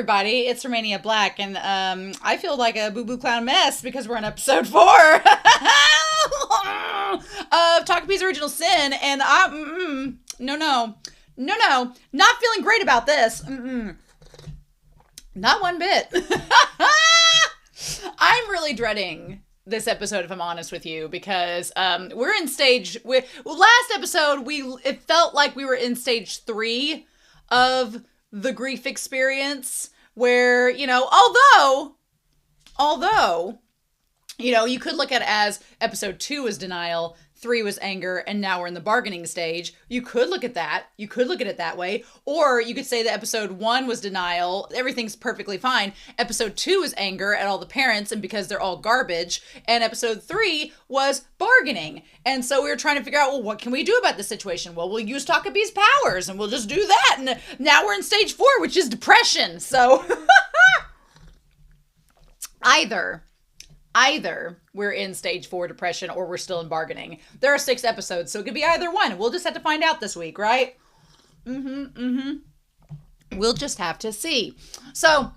everybody, it's Romania Black, and I feel like a boo-boo clown mess because we're on episode 4 of TAKOPI'S Original Sin, and no, not feeling great about this. Not one bit. I'm really dreading this episode, if I'm honest with you, because we're in last episode, it felt like we were in stage 3 of the grief experience, where, although, you could look at it as episode 2 was denial, 3 was anger, and now we're in the bargaining stage. You could look at that. You could look at it that way. Or you could say that episode 1 was denial. Everything's perfectly fine. Episode 2 is anger at all the parents and because they're all garbage. And episode 3 was bargaining. And so we were trying to figure out, well, what can we do about this situation? Well, we'll use TAKOPI'S powers and we'll just do that. And now we're in stage 4, which is depression. So either we're in stage 4 depression or we're still in bargaining. There are 6 episodes, so it could be either one. We'll just have to find out this week, right? We'll just have to see. So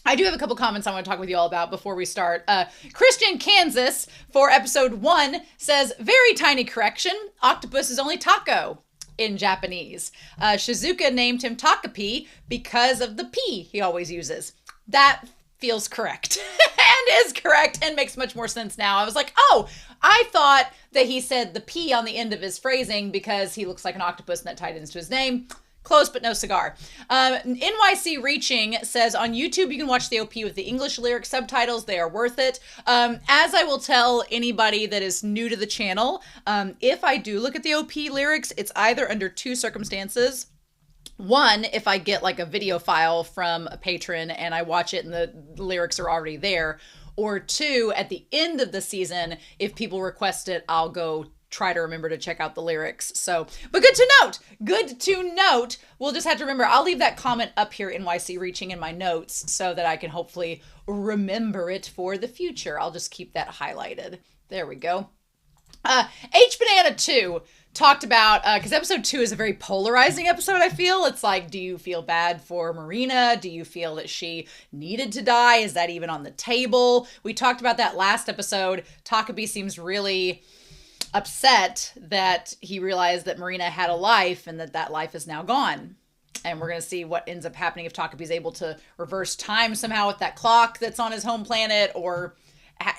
I do have a couple comments I want to talk with you all about before we start. Christian Kansas for episode 1 says, very tiny correction. Octopus is only taco in Japanese. Shizuka named him Takopi because of the P he always uses. That feels correct and is correct and makes much more sense now. I was like, oh, I thought that he said the P on the end of his phrasing because he looks like an octopus and that tied into his name. Close, but no cigar. NYC Reaching says, on YouTube, you can watch the OP with the English lyric subtitles. They are worth it. As I will tell anybody that is new to the channel, if I do look at the OP lyrics, it's either under 2 circumstances. One, if I get like a video file from a patron and I watch it and the lyrics are already there. Or 2, at the end of the season, if people request it, I'll go try to remember to check out the lyrics. So, but good to note. We'll just have to remember. I'll leave that comment up here, NYC Reaching, in my notes so that I can hopefully remember it for the future. I'll just keep that highlighted. There we go. H Banana 2 talked about, because episode 2 is a very polarizing episode, I feel. It's like, do you feel bad for Marina? Do you feel that she needed to die? Is that even on the table? We talked about that last episode. TAKOPI seems really upset that he realized that Marina had a life and that life is now gone. And we're going to see what ends up happening if TAKOPI's able to reverse time somehow with that clock that's on his home planet, or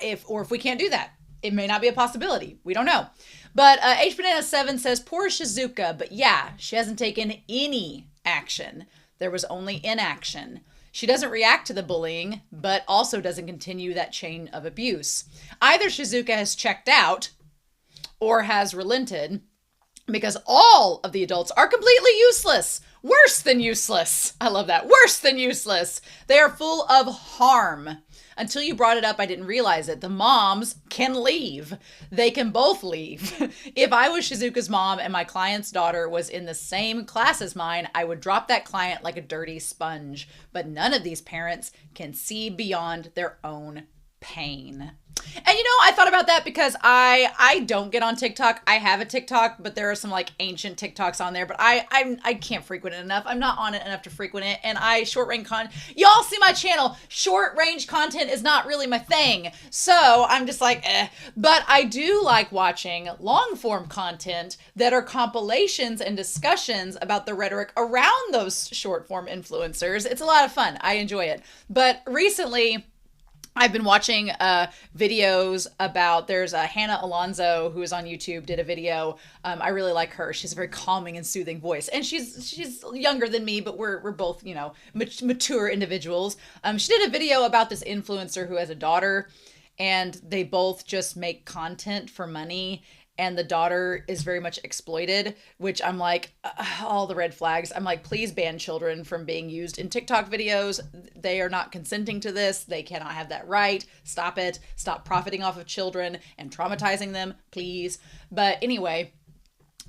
if we can't do that. It may not be a possibility. We don't know. But H Banana 7 says, poor Shizuka, but yeah, she hasn't taken any action. There was only inaction. She doesn't react to the bullying, but also doesn't continue that chain of abuse. Either Shizuka has checked out or has relented, because all of the adults are completely useless. Worse than useless. I love that. Worse than useless. They are full of harm. Until you brought it up, I didn't realize it. The moms can leave. They can both leave. If I was Shizuka's mom and my client's daughter was in the same class as mine, I would drop that client like a dirty sponge. But none of these parents can see beyond their own pain. And I thought about that because I don't get on TikTok. I have a TikTok, but there are some like ancient TikToks on there, but I can't frequent it enough. I'm not on it enough to frequent it. And y'all see my channel. Short range content is not really my thing. So I'm just like, But I do like watching long form content that are compilations and discussions about the rhetoric around those short form influencers. It's a lot of fun. I enjoy it. But recently, I've been watching videos about, there's a Hannah Alonso who is on YouTube, did a video. I really like her. She's a very calming and soothing voice. And she's younger than me, but we're both, mature individuals. She did a video about this influencer who has a daughter, and they both just make content for money. And the daughter is very much exploited, which I'm like, all the red flags. I'm like, please ban children from being used in TikTok videos. They are not consenting to this. They cannot have that right. Stop it. Stop profiting off of children and traumatizing them, please. But anyway,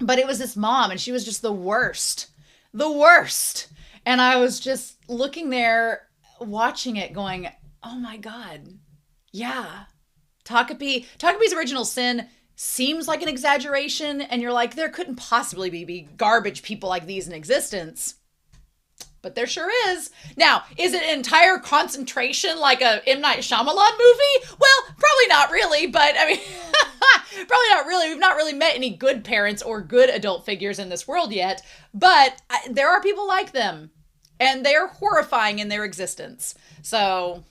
it was this mom, and she was just the worst. The worst. And I was just looking there, watching it, going, oh my God. Yeah. TAKOPI'S Original Sin seems like an exaggeration, and you're like, there couldn't possibly be garbage people like these in existence. But there sure is. Now, is it an entire concentration like a M. Night Shyamalan movie? Well, probably not really, but I mean, probably not really. We've not really met any good parents or good adult figures in this world yet, but there are people like them, and they are horrifying in their existence. So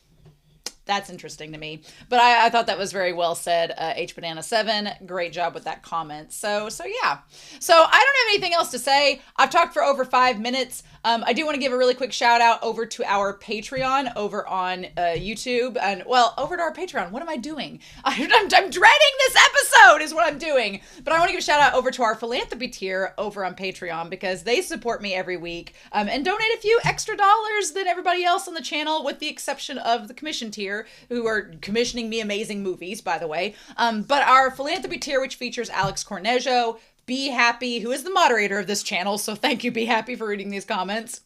that's interesting to me. But I thought that was very well said. H Banana 7, great job with that comment. So yeah. So I don't have anything else to say. I've talked for over 5 minutes. I do want to give a really quick shout out over to our Patreon over on YouTube, and well, over to our Patreon. What am I doing? I'm dreading this episode is what I'm doing. But I want to give a shout out over to our philanthropy tier over on Patreon, because they support me every week and donate a few extra dollars than everybody else on the channel, with the exception of the commission tier, who are commissioning me amazing movies, by the way. But our philanthropy tier, which features Alex Cornejo, Be Happy, who is the moderator of this channel, so thank you, Be Happy, for reading these comments.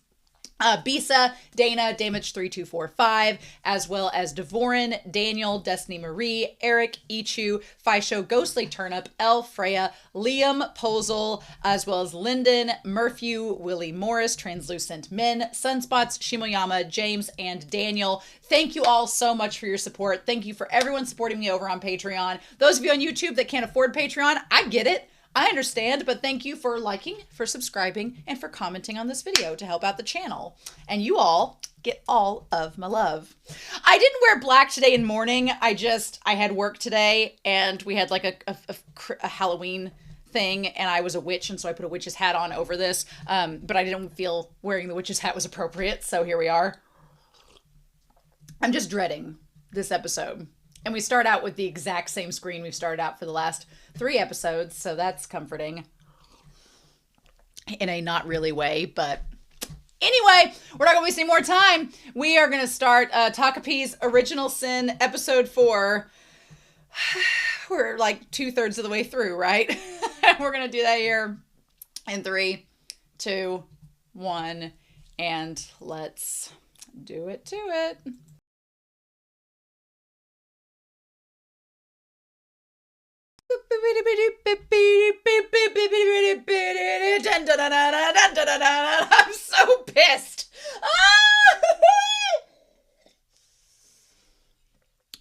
Bisa, Dana, Damage3245, as well as Devorin, Daniel, Destiny Marie, Eric, Ichu, Fisho, Ghostly Turnip, El Freya, Liam, Posel, as well as Lyndon, Murphew, Willie Morris, Translucent Men, Sunspots, Shimoyama, James, and Daniel. Thank you all so much for your support. Thank you for everyone supporting me over on Patreon. Those of you on YouTube that can't afford Patreon, I get it. I understand, but thank you for liking, for subscribing, and for commenting on this video to help out the channel. And you all get all of my love. I didn't wear black today in mourning. I had work today, and we had like a Halloween thing, and I was a witch, and so I put a witch's hat on over this. But I didn't feel wearing the witch's hat was appropriate, so here we are. I'm just dreading this episode. And we start out with the exact same screen we've started out for the last 3 episodes, so that's comforting in a not really way. But anyway, we're not going to waste any more time. We are going to start TAKOPI'S Original Sin, Episode 4. We're like 2/3 of the way through, right? We're going to do that here in 3, 2, 1, and let's do it to it. I'm so pissed.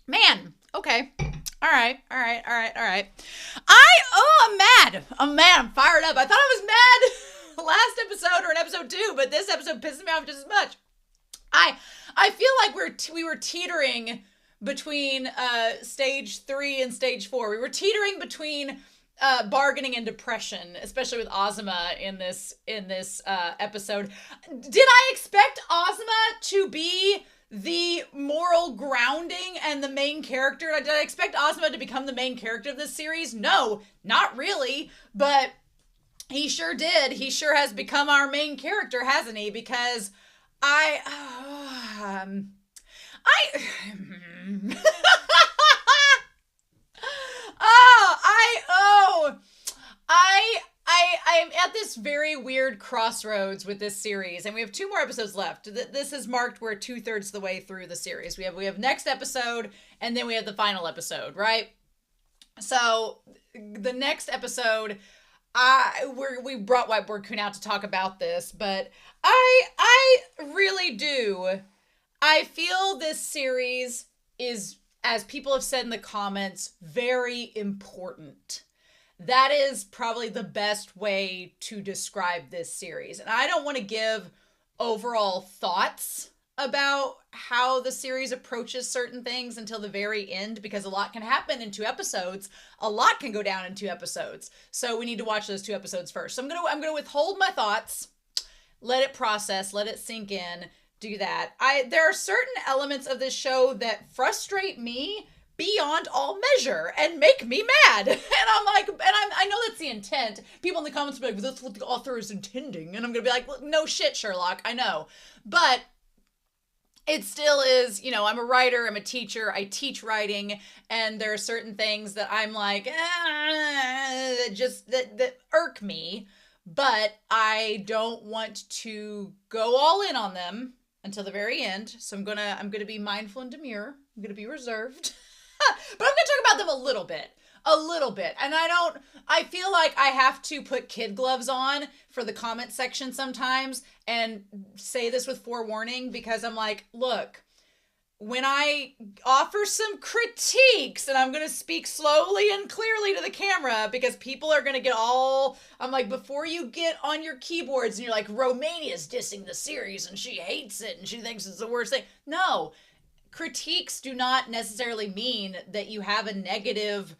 Man, okay. All right. I'm mad. I'm fired up. I thought I was mad last episode or in episode 2, but this episode pisses me off just as much. I feel like we were teetering between stage 3 and stage 4. We were teetering between bargaining and depression, especially with Azuma in this episode. Did I expect Azuma to be the moral grounding and the main character? Did I expect Azuma to become the main character of this series? No, not really, but he sure did. He sure has become our main character, hasn't he? Because I'm at this very weird crossroads with this series, and we have 2 more episodes left. This is marked we're 2/3 of the way through the series. We have next episode, and then we have the final episode, right? So the next episode, we brought Whiteboard Kun out to talk about this, but I really do. I feel this series is, as people have said in the comments, very important. That is probably the best way to describe this series. And I don't want to give overall thoughts about how the series approaches certain things until the very end, because a lot can happen in 2 episodes. A lot can go down in 2 episodes. So we need to watch those 2 episodes first. So I'm going to withhold my thoughts, let it process, let it sink in, do that. There are certain elements of this show that frustrate me beyond all measure and make me mad. And I'm like, I know that's the intent. People in the comments will be like, well, that's what the author is intending. And I'm going to be like, well, no shit, Sherlock, I know. But it still is, I'm a writer, I'm a teacher, I teach writing, and there are certain things that I'm like, that irk me, but I don't want to go all in on them until the very end. So I'm gonna be mindful and demure. I'm gonna be reserved. But I'm going to talk about them a little bit. A little bit. And I feel like I have to put kid gloves on for the comment section sometimes and say this with forewarning, because I'm like, look, when I offer some critiques, and I'm going to speak slowly and clearly to the camera because people are going to get all, I'm like, before you get on your keyboards and you're like, Romania's dissing the series and she hates it and she thinks it's the worst thing. No, critiques do not necessarily mean that you have a negative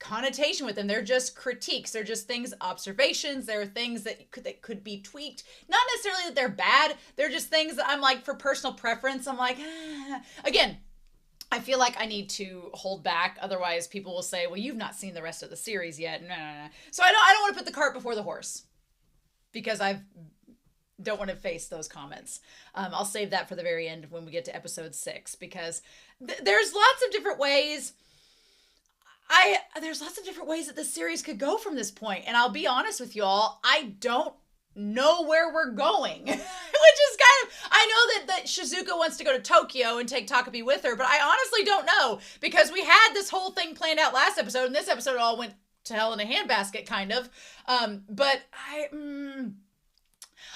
connotation with them. They're just critiques. They're just things, observations. There are things that could be tweaked. Not necessarily that they're bad. They're just things that I'm like, for personal preference, I'm like, Again, I feel like I need to hold back. Otherwise, people will say, well, you've not seen the rest of the series yet. No. So I don't want to put the cart before the horse, because I don't want to face those comments. I'll save that for the very end when we get to episode 6, because there's lots of different ways. There's lots of different ways that this series could go from this point. And I'll be honest with you all, I don't know where we're going. Which is kind of, I know that Shizuka wants to go to Tokyo and take Takopi with her, but I honestly don't know, because we had this whole thing planned out last episode, and this episode all went to hell in a handbasket, kind of. But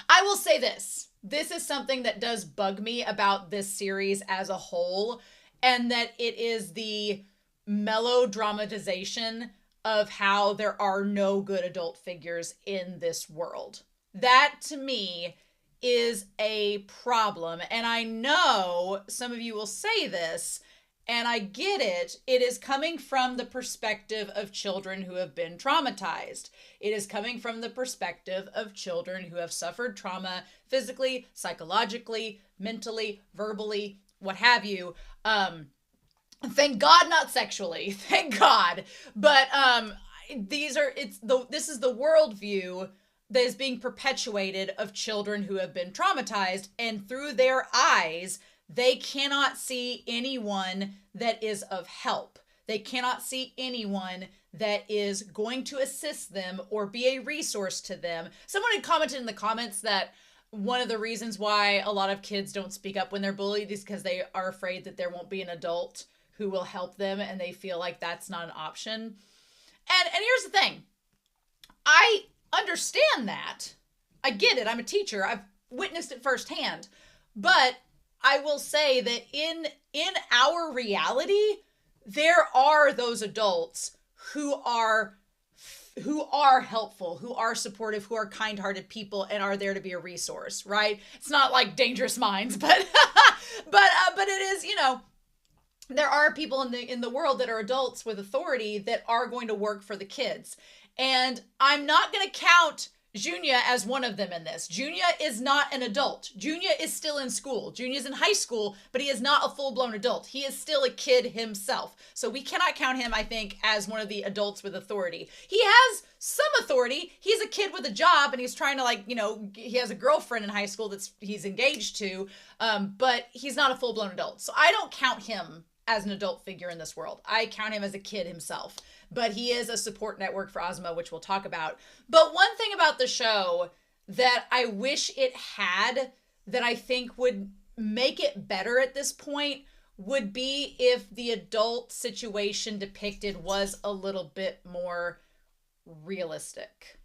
I will say this. This is something that does bug me about this series as a whole, and that it is the melodramatization of how there are no good adult figures in this world. That, to me, is a problem. And I know some of you will say this, and I get it. It is coming from the perspective of children who have been traumatized. It is coming from the perspective of children who have suffered trauma physically, psychologically, mentally, verbally, what have you. Thank God, not sexually. Thank God. But this is the worldview that is being perpetuated of children who have been traumatized, and through their eyes, they cannot see anyone that is of help. They cannot see anyone that is going to assist them or be a resource to them. Someone had commented in the comments that one of the reasons why a lot of kids don't speak up when they're bullied is because they are afraid that there won't be an adult who will help them, and they feel like that's not an option. And here's the thing. I understand that. I get it. I'm a teacher. I've witnessed it firsthand. But I will say that in our reality, there are those adults who are helpful, who are supportive, who are kind-hearted people, and are there to be a resource, right? It's not like Dangerous Minds, but but it is, there are people in the world that are adults with authority that are going to work for the kids. And I'm not going to count Junya as one of them in this. Junya is not an adult. Junya is still in school. Junya's in high school, but he is not a full-blown adult. He is still a kid himself. So we cannot count him, I think, as one of the adults with authority. He has some authority. He's a kid with a job, and he's trying to, he has a girlfriend in high school he's engaged to, but he's not a full-blown adult. So I don't count him as an adult figure in this world. I count him as a kid himself. But he is a support network for Azuma, which we'll talk about. But one thing about the show that I wish it had, that I think would make it better at this point, would be if the adult situation depicted was a little bit more realistic.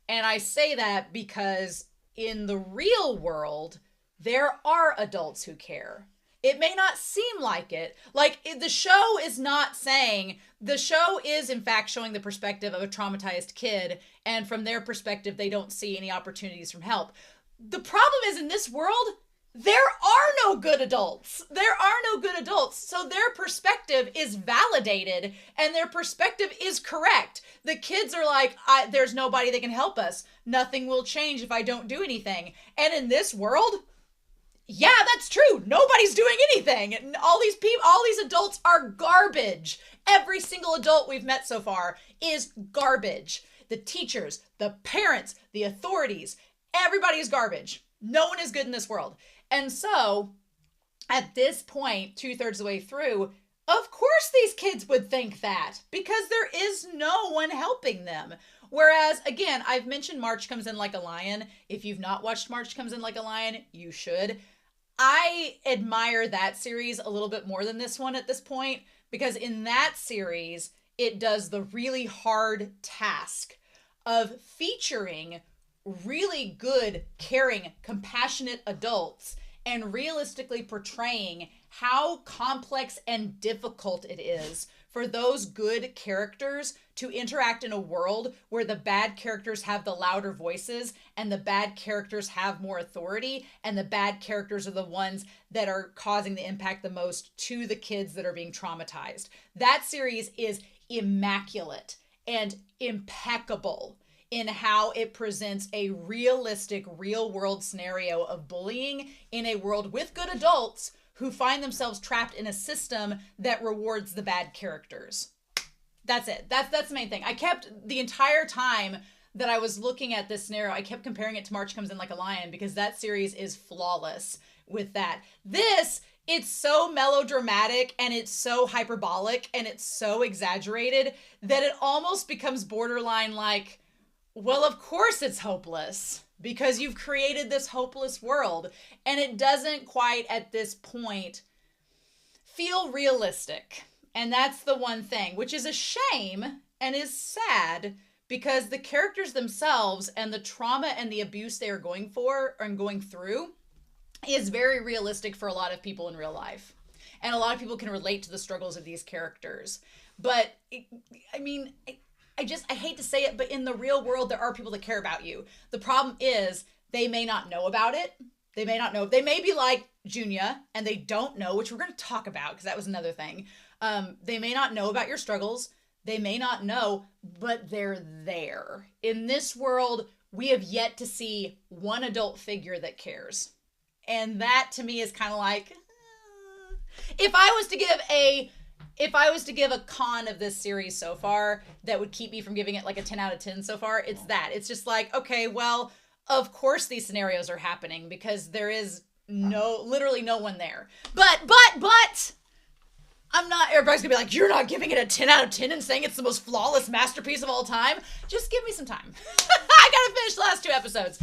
And I say that because in the real world, there are adults who care. It may not seem like it. The show is not saying, the show is in fact showing the perspective of a traumatized kid, and from their perspective, they don't see any opportunities from help. The problem is, in this world, there are no good adults. There are no good adults. So their perspective is validated, and their perspective is correct. The kids are like, there's nobody that can help us. Nothing will change if I don't do anything. And in this world, yeah, that's true. Nobody's doing anything. And all these adults are garbage. Every single adult we've met so far is garbage. The teachers, the parents, the authorities, everybody is garbage. No one is good in this world. And so, at this point, 2/3 of the way through, of course these kids would think that, because there is no one helping them. Whereas, again, I've mentioned March Comes In Like a Lion. If you've not watched March Comes In Like a Lion, you should. I admire that series a little bit more than this one at this point, because in that series, it does the really hard task of featuring really good, caring, compassionate adults and realistically portraying how complex and difficult it is for those good characters to interact in a world where the bad characters have the louder voices and the bad characters have more authority and the bad characters are the ones that are causing the impact the most to the kids that are being traumatized. That series is immaculate and impeccable in how it presents a realistic, real-world scenario of bullying in a world with good adults who find themselves trapped in a system that rewards the bad characters. That's it. That's the main thing. I kept, the entire time that I was looking at this scenario, I kept comparing it to March Comes In Like a Lion because that series is flawless with that. This, it's so melodramatic and it's so hyperbolic and it's so exaggerated that it almost becomes borderline like, well, of course it's hopeless because you've created this hopeless world. And it doesn't quite at this point feel realistic. And that's the one thing, which is a shame and is sad because the characters themselves and the trauma and the abuse they are going for and going through is very realistic for a lot of people in real life. And a lot of people can relate to the struggles of these characters. But, I hate to say it, but in the real world, there are people that care about you. The problem is they may not know about it. They may not know. They may be like Junya and they don't know, which we're going to talk about because that was another thing. They may not know about your struggles. They may not know, but they're there. In this world, we have yet to see one adult figure that cares. And that to me is kind of like, if I was to give a con of this series so far that would keep me from giving it like a 10 out of 10 so far, it's that. It's just like, okay, well, of course these scenarios are happening because there is literally no one there. But, everybody's gonna be like, you're not giving it a 10 out of 10 and saying it's the most flawless masterpiece of all time. Just give me some time. I gotta finish the last 2 episodes.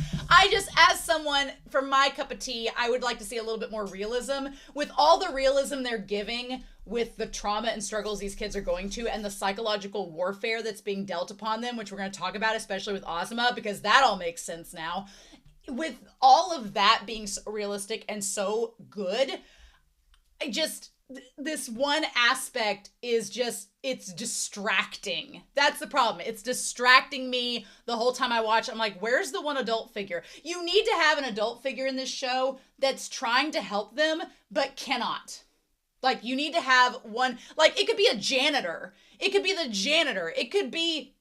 As someone, for my cup of tea, I would like to see a little bit more realism. With all the realism they're giving with the trauma and struggles these kids are going to and the psychological warfare that's being dealt upon them, which we're going to talk about, especially with Azuma, because that all makes sense now. With all of that being so realistic and so good, this one aspect is it's distracting. That's the problem. It's distracting me the whole time I watch. I'm like, where's the one adult figure? You need to have an adult figure in this show that's trying to help them, but cannot. Like, you need to have one, like, it could be a janitor. It could be the janitor. It could be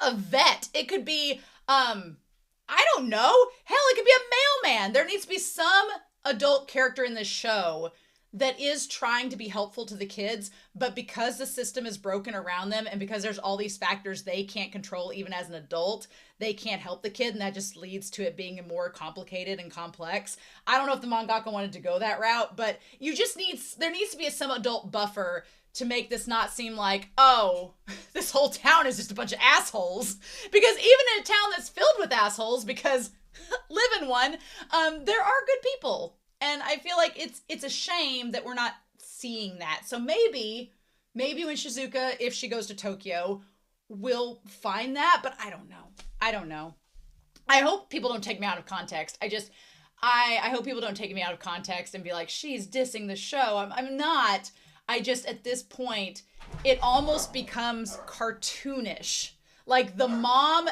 a vet. It could be, I don't know. Hell, it could be a mailman. There needs to be some adult character in this show that is trying to be helpful to the kids, but because the system is broken around them and because there's all these factors they can't control even as an adult, they can't help the kid, and that just leads to it being more complicated and complex. I don't know if the mangaka wanted to go that route, but there needs to be some adult buffer to make this not seem like, oh, this whole town is just a bunch of assholes. Because even in a town that's filled with assholes, because live in one, there are good people. And I feel like it's a shame that we're not seeing that. So maybe when Shizuka, if she goes to Tokyo, will find that, but I don't know. I hope people don't take me out of context. I hope people don't take me out of context and be like, she's dissing the show. I'm not. At this point, it almost becomes cartoonish. Like the mom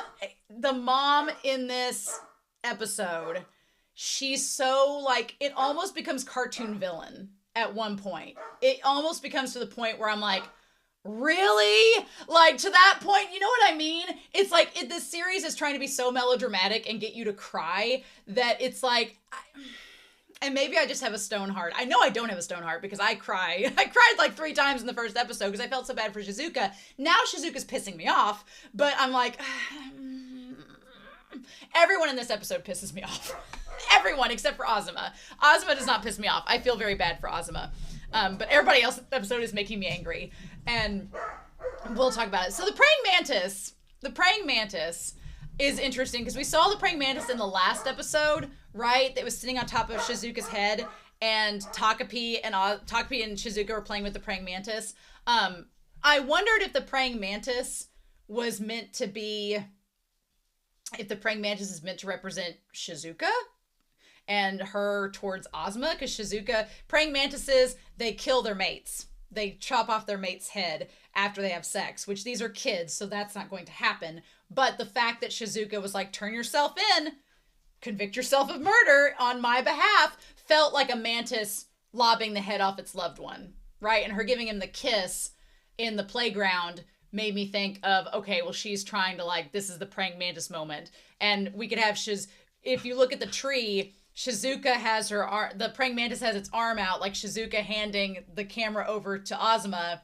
in this episode, she's so like, it almost becomes cartoon villain at one point. It almost becomes to the point where I'm like, really? Like, to that point, you know what I mean? It's like, this series is trying to be so melodramatic and get you to cry that it's like, and maybe I just have a stone heart. I know I don't have a stone heart because I cry. I cried like 3 times in the first episode because I felt so bad for Shizuka. Now Shizuka's pissing me off, but I'm like, everyone in this episode pisses me off. Everyone except for Azuma. Azuma does not piss me off. I feel very bad for Azuma. But everybody else in the episode is making me angry. And we'll talk about it. So the praying mantis is interesting because we saw the praying mantis in the last episode, right? That was sitting on top of Shizuka's head, and Takapi and Shizuka were playing with the praying mantis. I wondered if the praying mantis was meant to be, if the praying mantis is meant to represent Shizuka and her towards Azuma, because Shizuka, praying mantises, they kill their mates. They chop off their mate's head after they have sex, which these are kids, so that's not going to happen. But the fact that Shizuka was like, turn yourself in, convict yourself of murder on my behalf, felt like a mantis lobbing the head off its loved one, right? And her giving him the kiss in the playground made me think of, okay, well, she's trying to like, this is the praying mantis moment. And we could have if you look at the tree, Shizuka has the praying mantis has its arm out, like Shizuka handing the camera over to Azuma.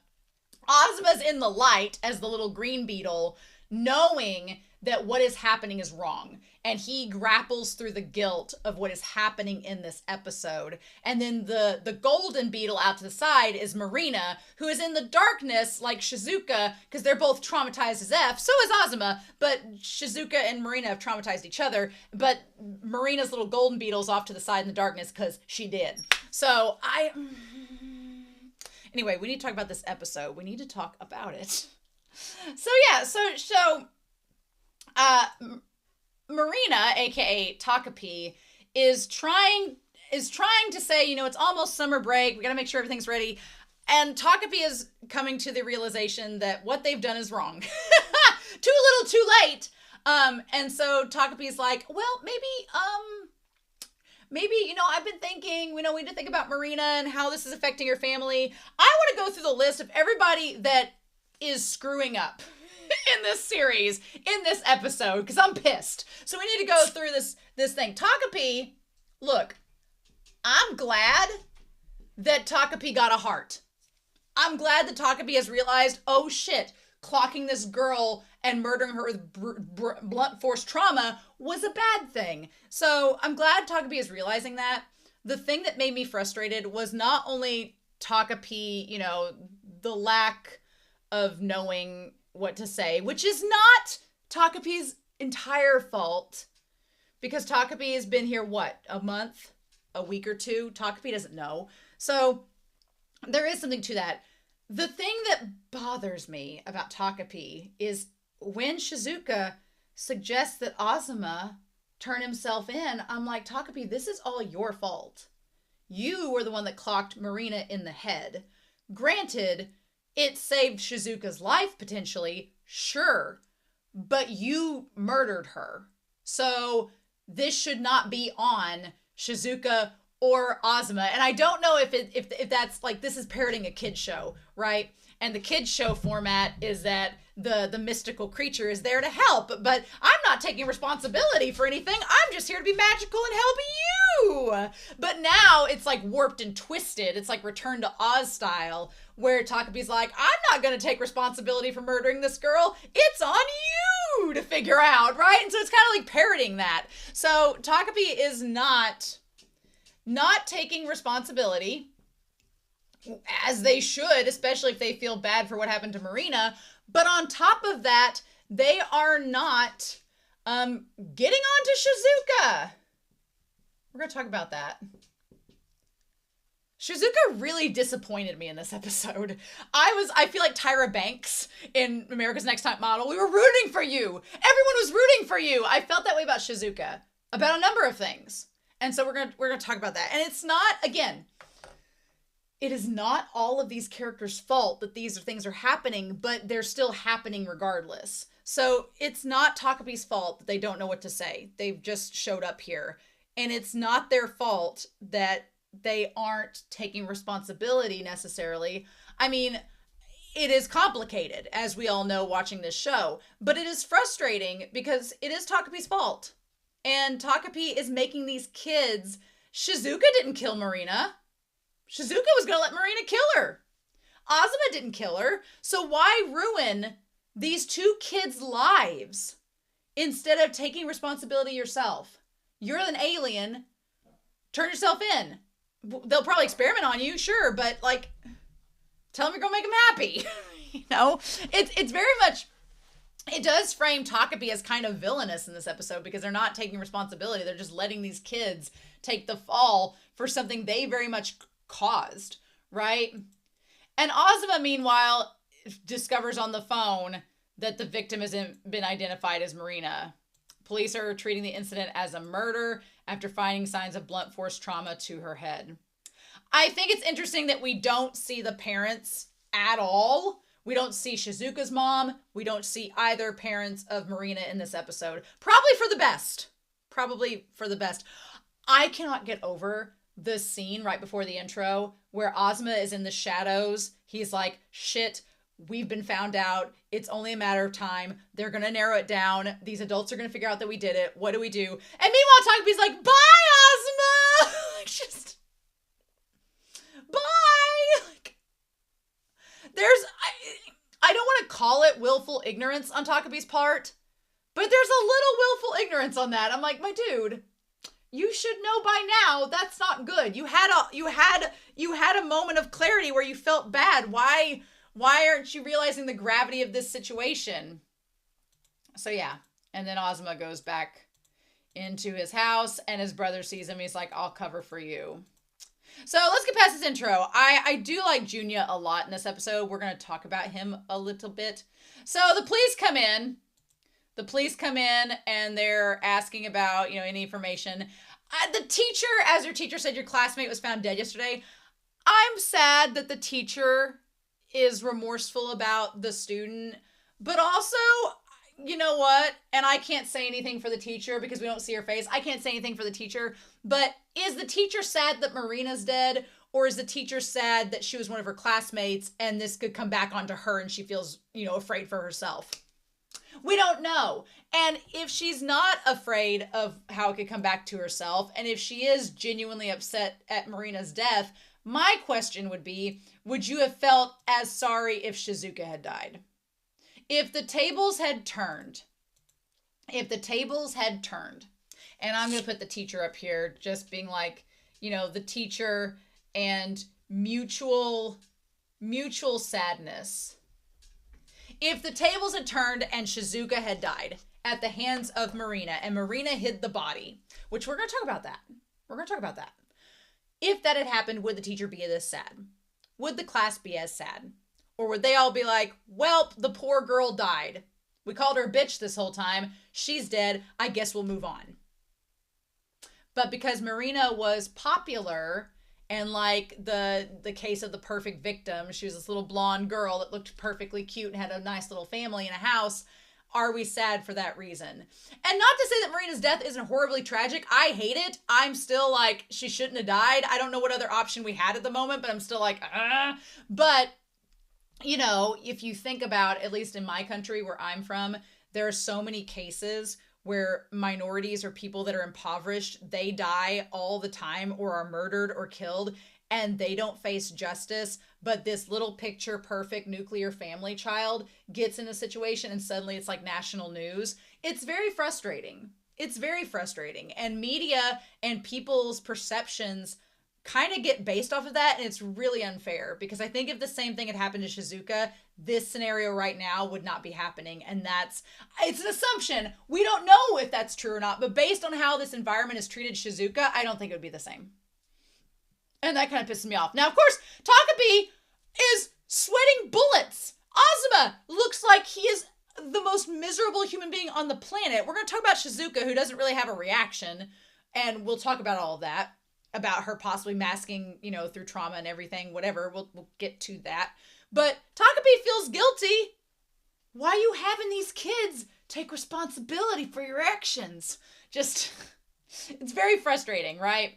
Azuma's in the light as the little green beetle, knowing that what is happening is wrong. And he grapples through the guilt of what is happening in this episode. And then the golden beetle out to the side is Marina, who is in the darkness like Shizuka, because they're both traumatized as F. So is Azuma, but Shizuka and Marina have traumatized each other. But Marina's little golden beetle's off to the side in the darkness because she did. So anyway, we need to talk about this episode. We need to talk about it. So yeah, so Marina, aka Takapi, is trying to say, you know, it's almost summer break. We got to make sure everything's ready. And Takapi is coming to the realization that what they've done is wrong. Too little, too late. And so Takapi's like, well, maybe, you know, I've been thinking, you know, we need to think about Marina and how this is affecting her family. I want to go through the list of everybody that is screwing up in this series, in this episode, because I'm pissed. So we need to go through this thing. Takapi, look, I'm glad that Takapi got a heart. I'm glad that Takapi has realized, oh shit, clocking this girl and murdering her with blunt force trauma was a bad thing. So I'm glad Takapi is realizing that. The thing that made me frustrated was not only Takapi, you know, the lack of knowing what to say, which is not Takapi's entire fault, because Takapi has been here, what, a month, a week or two? Takapi doesn't know. So there is something to that. The thing that bothers me about Takapi is when Shizuka suggests that Azuma turn himself in, I'm like, Takapi, this is all your fault. You were the one that clocked Marina in the head. Granted, it saved Shizuka's life, potentially, sure, but you murdered her. So this should not be on Shizuka or Azuma. And I don't know if that's like, this is parroting a kid's show, right? And the kids show format is that the mystical creature is there to help, but I'm not taking responsibility for anything. I'm just here to be magical and help you. But now it's like warped and twisted. It's like Return to Oz style, where Takapi's like, I'm not going to take responsibility for murdering this girl. It's on you to figure out, right? And so it's kind of like parroting that. So Takapi is not taking responsibility, as they should, especially if they feel bad for what happened to Marina. But on top of that, they are not getting on to Shizuka. We're going to talk about that. Shizuka really disappointed me in this episode. I feel like Tyra Banks in America's Next Top Model. We were rooting for you. Everyone was rooting for you. I felt that way about Shizuka, about a number of things. And so we're gonna talk about that. And it's not, again, it is not all of these characters' fault that these things are happening, but they're still happening regardless. So it's not Takapi's fault that they don't know what to say. They've just showed up here. And it's not their fault that they aren't taking responsibility necessarily. I mean, it is complicated, as we all know watching this show, but it is frustrating because it is Takapi's fault. And Takapi is making these kids. Shizuka didn't kill Marina. Shizuka was going to let Marina kill her. Azuma didn't kill her. So why ruin these two kids' lives instead of taking responsibility yourself? You're an alien. Turn yourself in. They'll probably experiment on you, sure, but like, tell them you're going to make them happy. You know, it's very much, it does frame Takapi as kind of villainous in this episode because they're not taking responsibility. They're just letting these kids take the fall for something they very much caused, right? And Azuma, meanwhile, discovers on the phone that the victim hasn't been identified as Marina. Police are treating the incident as a murder after finding signs of blunt force trauma to her head. I think it's interesting that we don't see the parents at all. We don't see Shizuka's mom. We don't see either parents of Marina in this episode. Probably for the best. Probably for the best. I cannot get over the scene right before the intro where Azuma is in the shadows. He's like, shit, we've been found out. It's only a matter of time. They're going to narrow it down. These adults are going to figure out that we did it. What do we do? And meanwhile, Takapi's like, bye, Azuma! Just, bye! Like, there's, I don't want to call it willful ignorance on Takapi's part, but there's a little willful ignorance on that. I'm like, my dude, you should know by now that's not good. You had a moment of clarity where you felt bad. Why aren't you realizing the gravity of this situation? So yeah, and then Azuma goes back into his house and his brother sees him. He's like, I'll cover for you. So let's get past this intro. I do like Junya a lot in this episode. We're going to talk about him a little bit. So the police come in. The police come in and they're asking about, any information. The teacher, as your teacher said, your classmate was found dead yesterday. I'm sad that the teacher is remorseful about the student, but also, you know what? And I can't say anything for the teacher because we don't see her face. I can't say anything for the teacher, but is the teacher sad that Marina's dead? Or is the teacher sad that she was one of her classmates and this could come back onto her and she feels, afraid for herself? We don't know. And if she's not afraid of how it could come back to herself, and if she is genuinely upset at Marina's death, my question would be, would you have felt as sorry if Shizuka had died? If the tables had turned, and I'm going to put the teacher up here, just being like, the teacher and mutual sadness. If the tables had turned and Shizuka had died at the hands of Marina and Marina hid the body, which we're going to talk about that. If that had happened, would the teacher be this sad? Would the class be as sad? Or would they all be like, well, the poor girl died. We called her a bitch this whole time. She's dead. I guess we'll move on. But because Marina was popular and like the case of the perfect victim, she was this little blonde girl that looked perfectly cute and had a nice little family and a house. Are we sad for that reason? And not to say that Marina's death isn't horribly tragic. I hate it. I'm still like, she shouldn't have died. I don't know what other option we had at the moment, but I'm still like, But, if you think about, at least in my country where I'm from, there are so many cases where minorities or people that are impoverished, they die all the time or are murdered or killed and they don't face justice. But this little picture perfect nuclear family child gets in a situation and suddenly it's like national news. It's very frustrating. And media and people's perceptions kind of get based off of that. And it's really unfair because I think if the same thing had happened to Shizuka, this scenario right now would not be happening. And it's an assumption. We don't know if that's true or not, but based on how this environment has treated Shizuka, I don't think it would be the same. And that kind of pisses me off. Now, of course, Takapi is sweating bullets. Azuma looks like he is the most miserable human being on the planet. We're going to talk about Shizuka, who doesn't really have a reaction. And we'll talk about all of that. About her possibly masking, through trauma and everything, whatever. We'll get to that. But Takapi feels guilty. Why are you having these kids take responsibility for your actions? It's very frustrating, right?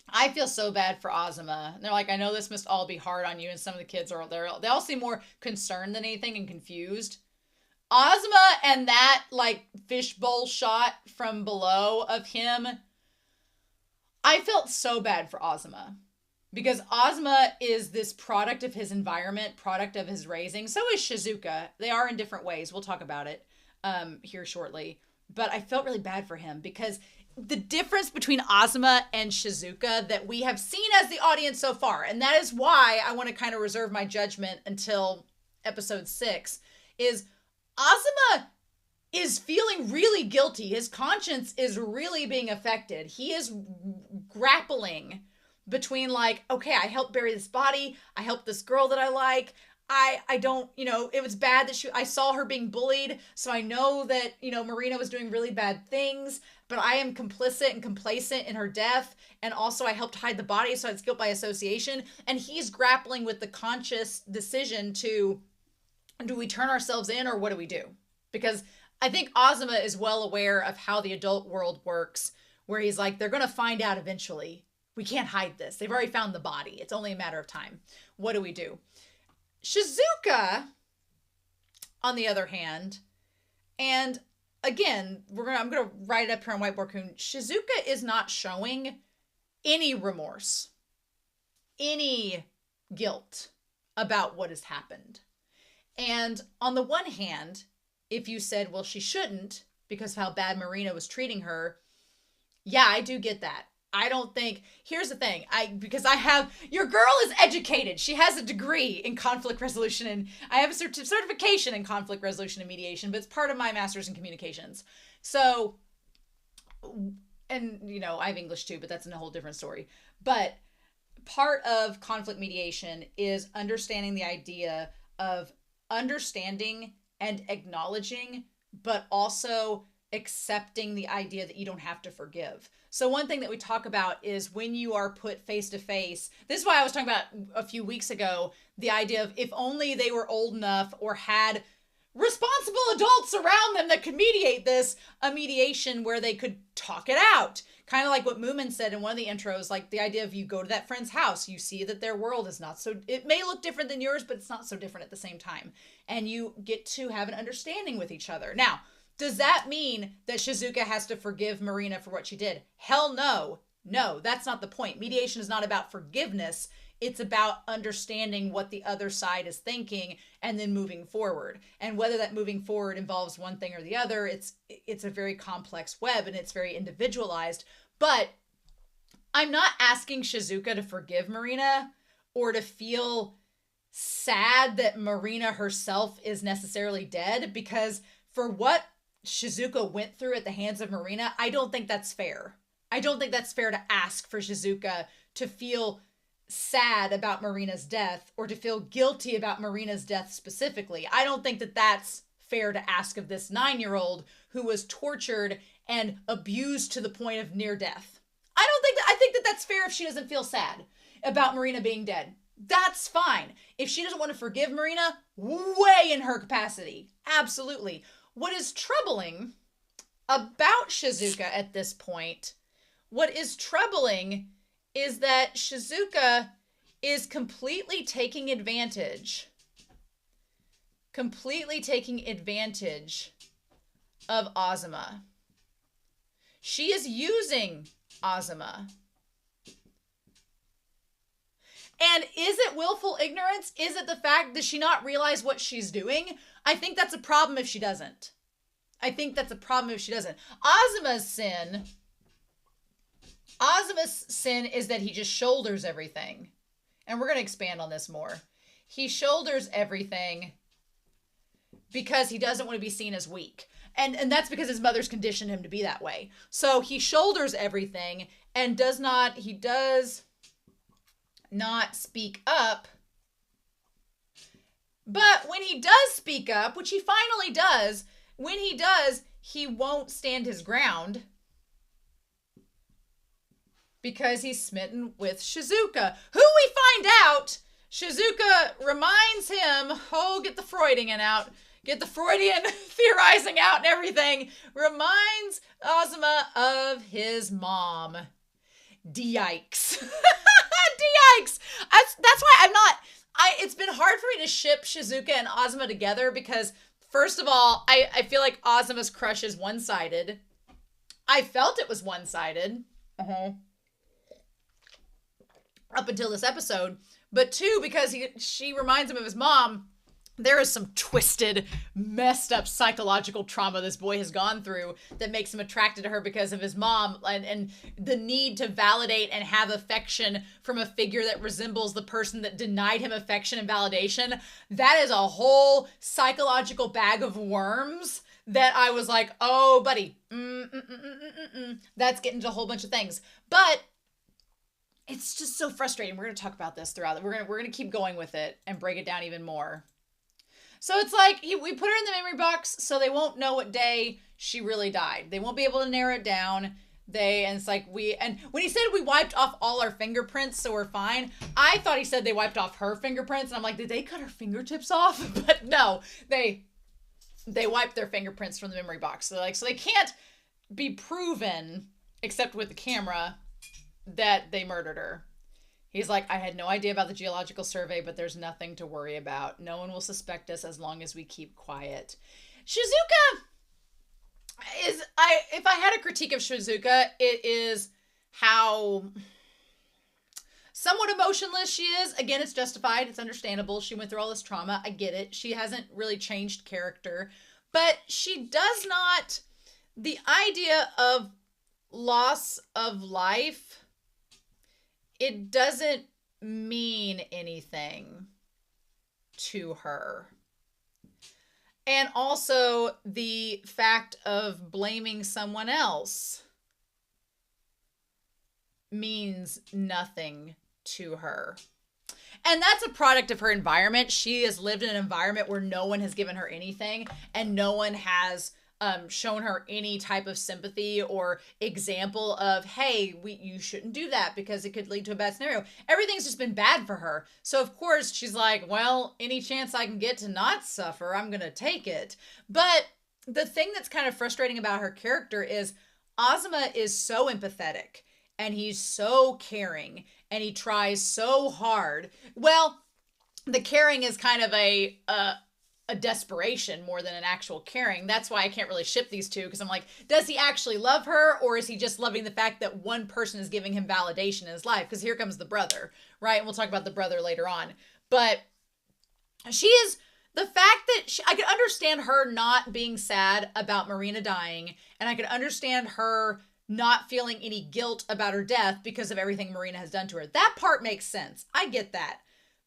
I feel so bad for Azuma. And they're like, I know this must all be hard on you. And some of the kids they all seem more concerned than anything and confused. Azuma and that fishbowl shot from below of him, I felt so bad for Azuma because Azuma is this product of his environment, product of his raising. So is Shizuka. They are in different ways. We'll talk about it here shortly. But I felt really bad for him because the difference between Azuma and Shizuka that we have seen as the audience so far, and that is why I want to kind of reserve my judgment until episode 6, is Azuma is feeling really guilty. His conscience is really being affected. He is grappling between okay, I helped bury this body. I helped this girl that I like. I don't, it was bad that I saw her being bullied. So I know that, Marina was doing really bad things, but I am complicit and complacent in her death. And also I helped hide the body. So it's guilt by association. And he's grappling with the conscious decision to, do we turn ourselves in or what do we do? Because I think Azuma is well aware of how the adult world works, where he's like, they're going to find out eventually. We can't hide this. They've already found the body. It's only a matter of time. What do we do? Shizuka, on the other hand, and again, I'm gonna write it up here on whiteboard. Shizuka is not showing any remorse, any guilt about what has happened. And on the one hand, if you said, well, she shouldn't because of how bad Marina was treating her, yeah, I do get that. I don't think, here's the thing, your girl is educated. She has a degree in conflict resolution, and I have a certification in conflict resolution and mediation, but it's part of my master's in communications. So, and, I have English too, but that's a whole different story. But part of conflict mediation is understanding the idea of understanding and acknowledging, but also accepting the idea that you don't have to forgive. So one thing that we talk about is when you are put face to face, this is why I was talking about a few weeks ago, the idea of if only they were old enough or had responsible adults around them that could mediate this, a mediation where they could talk it out. Kind of like what Moomin said in one of the intros, like the idea of you go to that friend's house, you see that their world is not so, it may look different than yours, but it's not so different at the same time. And you get to have an understanding with each other. Now, does that mean that Shizuka has to forgive Marina for what she did? Hell no. No, that's not the point. Mediation is not about forgiveness. It's about understanding what the other side is thinking and then moving forward. And whether that moving forward involves one thing or the other, it's a very complex web and it's very individualized. But I'm not asking Shizuka to forgive Marina or to feel sad that Marina herself is necessarily dead, because for what Shizuka went through at the hands of Marina, I don't think that's fair. I don't think that's fair to ask for Shizuka to feel sad about Marina's death or to feel guilty about Marina's death specifically. I don't think that that's fair to ask of this 9-year-old who was tortured and abused to the point of near death. I think that that's fair if she doesn't feel sad about Marina being dead. That's fine. If she doesn't want to forgive Marina, way in her capacity. Absolutely. What is troubling about Shizuka at this point, what is troubling is that Shizuka is completely taking advantage of Azuma. She is using Azuma. And is it willful ignorance? Is it the fact, does she not realize what she's doing? I think that's a problem if she doesn't. Azuma's sin is that he just shoulders everything. And we're going to expand on this more. He shoulders everything because he doesn't want to be seen as weak. And that's because his mother's conditioned him to be that way. So he shoulders everything and does not speak up. But when he does speak up, which he finally does, when he does, he won't stand his ground because he's smitten with Shizuka, who we find out, Shizuka reminds him, get the Freudian out, get the Freudian theorizing out and everything, reminds Azuma of his mom. Yikes. Yikes. That's why it's been hard for me to ship Shizuka and Azuma together because, first of all, I feel like Azuma's crush is one-sided. I felt it was one-sided. Up until this episode. But two, because she reminds him of his mom. There is some twisted, messed up psychological trauma this boy has gone through that makes him attracted to her because of his mom and the need to validate and have affection from a figure that resembles the person that denied him affection and validation. That is a whole psychological bag of worms that I was like, oh, buddy, that's getting to a whole bunch of things. But it's just so frustrating. We're going to talk about this throughout. We're going to keep going with it and break it down even more. So it's like we put her in the memory box so they won't know what day she really died. They won't be able to narrow it down. And it's like and when he said we wiped off all our fingerprints so we're fine, I thought he said they wiped off her fingerprints, and I'm like, did they cut her fingertips off? But no, they wiped their fingerprints from the memory box. So they can't be proven, except with the camera, that they murdered her. He's like, I had no idea about the geological survey, but there's nothing to worry about. No one will suspect us as long as we keep quiet. Shizuka if I had a critique of Shizuka, it is how somewhat emotionless she is. Again, it's justified. It's understandable. She went through all this trauma. I get it. She hasn't really changed character, but she does not, the idea of loss of life, it doesn't mean anything to her. And also the fact of blaming someone else means nothing to her. And that's a product of her environment. She has lived in an environment where no one has given her anything, and no one has shown her any type of sympathy or example of, hey, you shouldn't do that because it could lead to a bad scenario. Everything's just been bad for her. So of course she's like, well, any chance I can get to not suffer, I'm going to take it. But the thing that's kind of frustrating about her character is Azuma is so empathetic and he's so caring and he tries so hard. Well, the caring is kind of a desperation more than an actual caring. That's why I can't really ship these two, because I'm like, does he actually love her, or is he just loving the fact that one person is giving him validation in his life? Because here comes the brother, right? And we'll talk about the brother later on. But she is, the fact that I could understand her not being sad about Marina dying, and I could understand her not feeling any guilt about her death because of everything Marina has done to her. That part makes sense. I get that.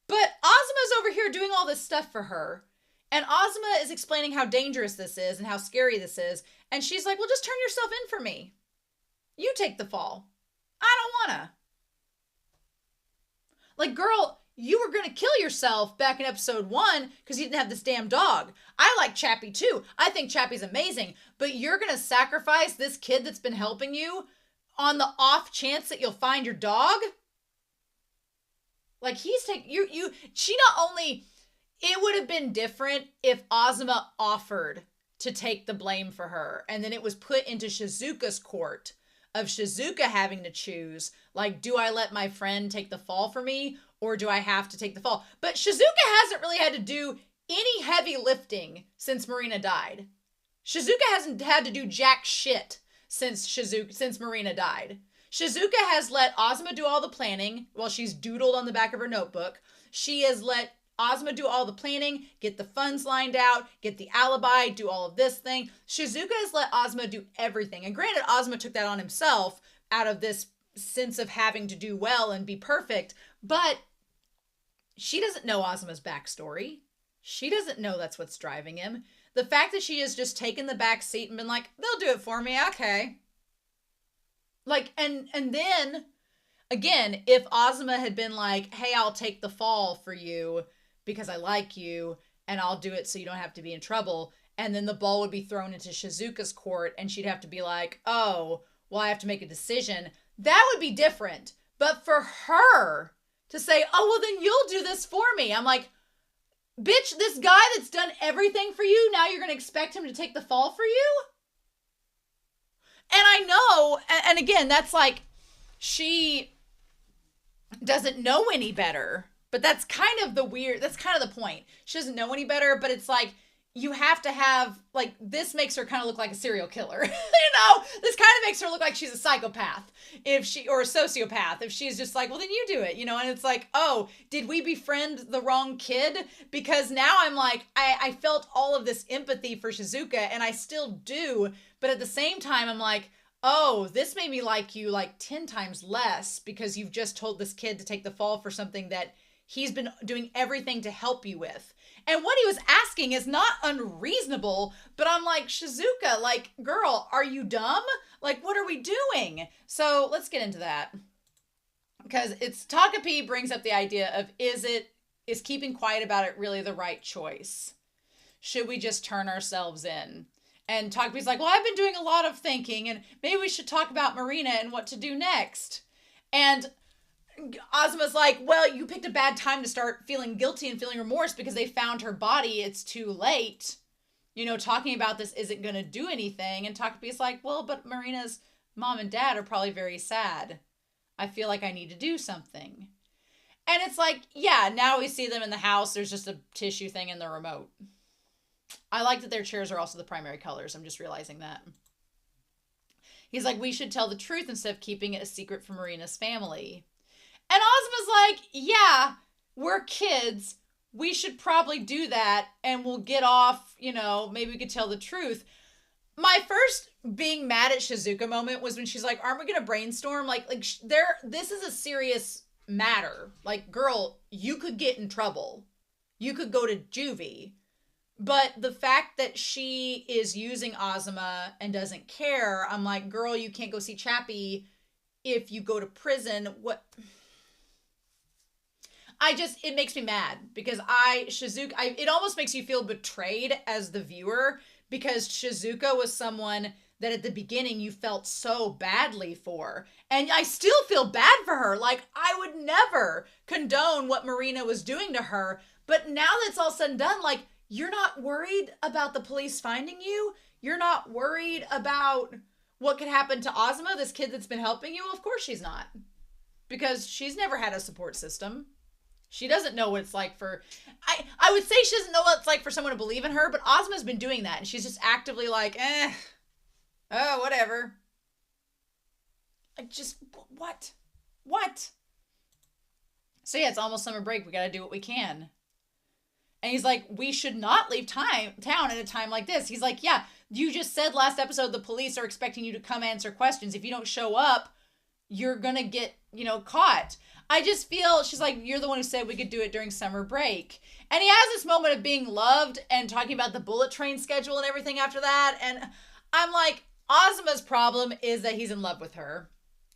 But Azuma's over here doing all this stuff for her. And Azuma is explaining how dangerous this is and how scary this is. And she's like, well, just turn yourself in for me. You take the fall. I don't want to. Like, girl, you were going to kill yourself back in episode 1 because you didn't have this damn dog. I like Chappie too. I think Chappie's amazing. But you're going to sacrifice this kid that's been helping you on the off chance that you'll find your dog? Like, he's taking she not only... It would have been different if Azuma offered to take the blame for her, and then it was put into Shizuka's court of Shizuka having to choose, like, do I let my friend take the fall for me, or do I have to take the fall? But Shizuka hasn't really had to do any heavy lifting since Marina died. Shizuka hasn't had to do jack shit since Marina died. Shizuka has let Azuma do all the planning while she's doodled on the back of her notebook. She has let Azuma do all the planning, get the funds lined out, get the alibi, do all of this thing. Shizuka has let Azuma do everything. And granted, Azuma took that on himself out of this sense of having to do well and be perfect. But she doesn't know Azuma's backstory. She doesn't know that's what's driving him. The fact that she has just taken the back seat and been like, they'll do it for me, okay. Like, and then, again, if Azuma had been like, hey, I'll take the fall for you because I like you, and I'll do it so you don't have to be in trouble. And then the ball would be thrown into Shizuka's court, and she'd have to be like, oh, well, I have to make a decision. That would be different. But for her to say, oh, well, then you'll do this for me. I'm like, bitch, this guy that's done everything for you, now you're going to expect him to take the fall for you? And I know, and again, that's like, she doesn't know any better. But that's kind of that's kind of the point. She doesn't know any better, but it's like, you have to have, like, this makes her kind of look like a serial killer. This kind of makes her look like she's a psychopath or a sociopath if she's just like, well, then you do it, and it's like, oh, did we befriend the wrong kid? Because now I'm like, I felt all of this empathy for Shizuka, and I still do, but at the same time, I'm like, oh, this made me like you like 10 times less because you've just told this kid to take the fall for something that he's been doing everything to help you with. And what he was asking is not unreasonable, but I'm like, Shizuka, like, girl, are you dumb? Like, what are we doing? So let's get into that. because it's Takapi brings up the idea of is keeping quiet about it really the right choice? Should we just turn ourselves in? And Takapi's like, well, I've been doing a lot of thinking, and maybe we should talk about Marina and what to do next. And Azuma's like, well, you picked a bad time to start feeling guilty and feeling remorse because they found her body. It's too late. Talking about this isn't going to do anything. And Takapi's like, well, but Marina's mom and dad are probably very sad. I feel like I need to do something. And it's like, yeah, now we see them in the house. There's just a tissue thing in the remote. I like that their chairs are also the primary colors. I'm just realizing that. He's like, we should tell the truth instead of keeping it a secret from Marina's family. And Azuma's like, yeah, we're kids. We should probably do that and we'll get off, maybe we could tell the truth. My first being mad at Shizuka moment was when she's like, aren't we going to brainstorm? This is a serious matter. Like, girl, you could get in trouble. You could go to juvie. But the fact that she is using Azuma and doesn't care, I'm like, girl, you can't go see Chappie if you go to prison. What? It makes me mad because it almost makes you feel betrayed as the viewer because Shizuka was someone that at the beginning you felt so badly for. And I still feel bad for her. Like, I would never condone what Marina was doing to her. But now that it's all said and done, like, you're not worried about the police finding you? You're not worried about what could happen to Azuma, this kid that's been helping you? Of course she's not. Because she's never had a support system. She doesn't know what it's like for... I would say she doesn't know what it's like for someone to believe in her, but Azuma's been doing that, and she's just actively like, oh, whatever. Like, just, what? What? So yeah, it's almost summer break. We gotta do what we can. And he's like, we should not leave town at a time like this. He's like, yeah, you just said last episode the police are expecting you to come answer questions. If you don't show up, you're gonna get, caught. I just feel, she's like, you're the one who said we could do it during summer break. And he has this moment of being loved and talking about the bullet train schedule and everything after that. And I'm like, Azuma's problem is that he's in love with her.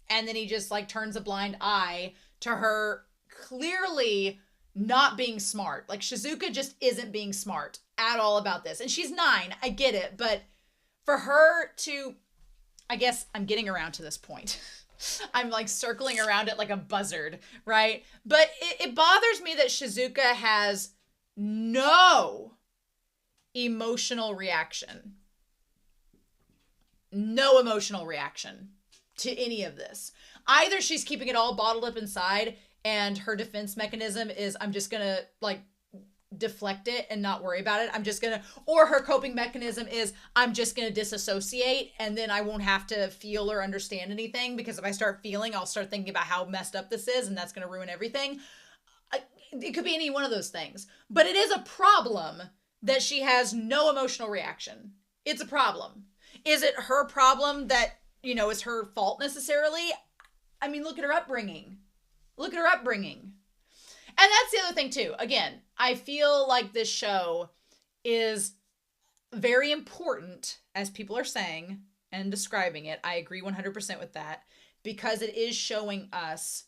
And then he just turns a blind eye to her clearly not being smart. Like, Shizuka just isn't being smart at all about this. And she's 9, I get it. But for her to, I guess I'm getting around to this point. I'm circling around it like a buzzard, right? But it bothers me that Shizuka has no emotional reaction. No emotional reaction to any of this. Either she's keeping it all bottled up inside and her defense mechanism is, I'm just going to deflect it and not worry about it. Or her coping mechanism is, I'm just going to disassociate and then I won't have to feel or understand anything, because if I start feeling, I'll start thinking about how messed up this is and that's going to ruin everything. It could be any one of those things. But it is a problem that she has no emotional reaction. It's a problem. Is it her problem that, is her fault necessarily? I mean, look at her upbringing. Look at her upbringing. And that's the other thing too. Again, I feel like this show is very important, as people are saying and describing it. I agree 100% with that, because it is showing us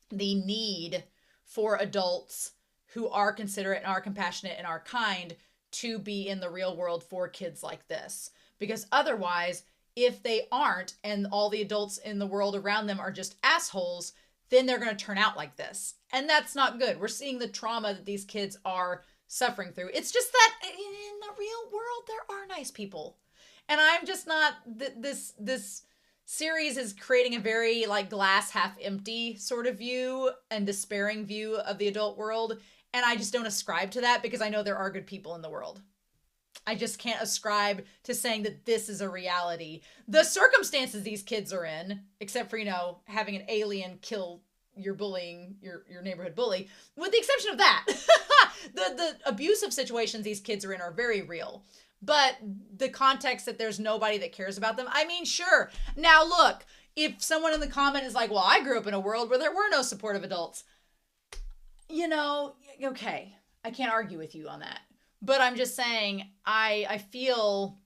the need for adults who are considerate and are compassionate and are kind to be in the real world for kids like this. Because otherwise, if they aren't and all the adults in the world around them are just assholes, then they're going to turn out like this. And that's not good. We're seeing the trauma that these kids are suffering through. It's just that in the real world, there are nice people. And I'm just not, this series is creating a very glass half empty sort of view and despairing view of the adult world. And I just don't ascribe to that, because I know there are good people in the world. I just can't ascribe to saying that this is a reality. The circumstances these kids are in, except for, having an alien kill your neighborhood bully, with the exception of that, the abusive situations these kids are in are very real. But the context that there's nobody that cares about them, I mean, sure. Now look, if someone in the comment is like, well, I grew up in a world where there were no supportive adults, okay, I can't argue with you on that. But I'm just saying, I feel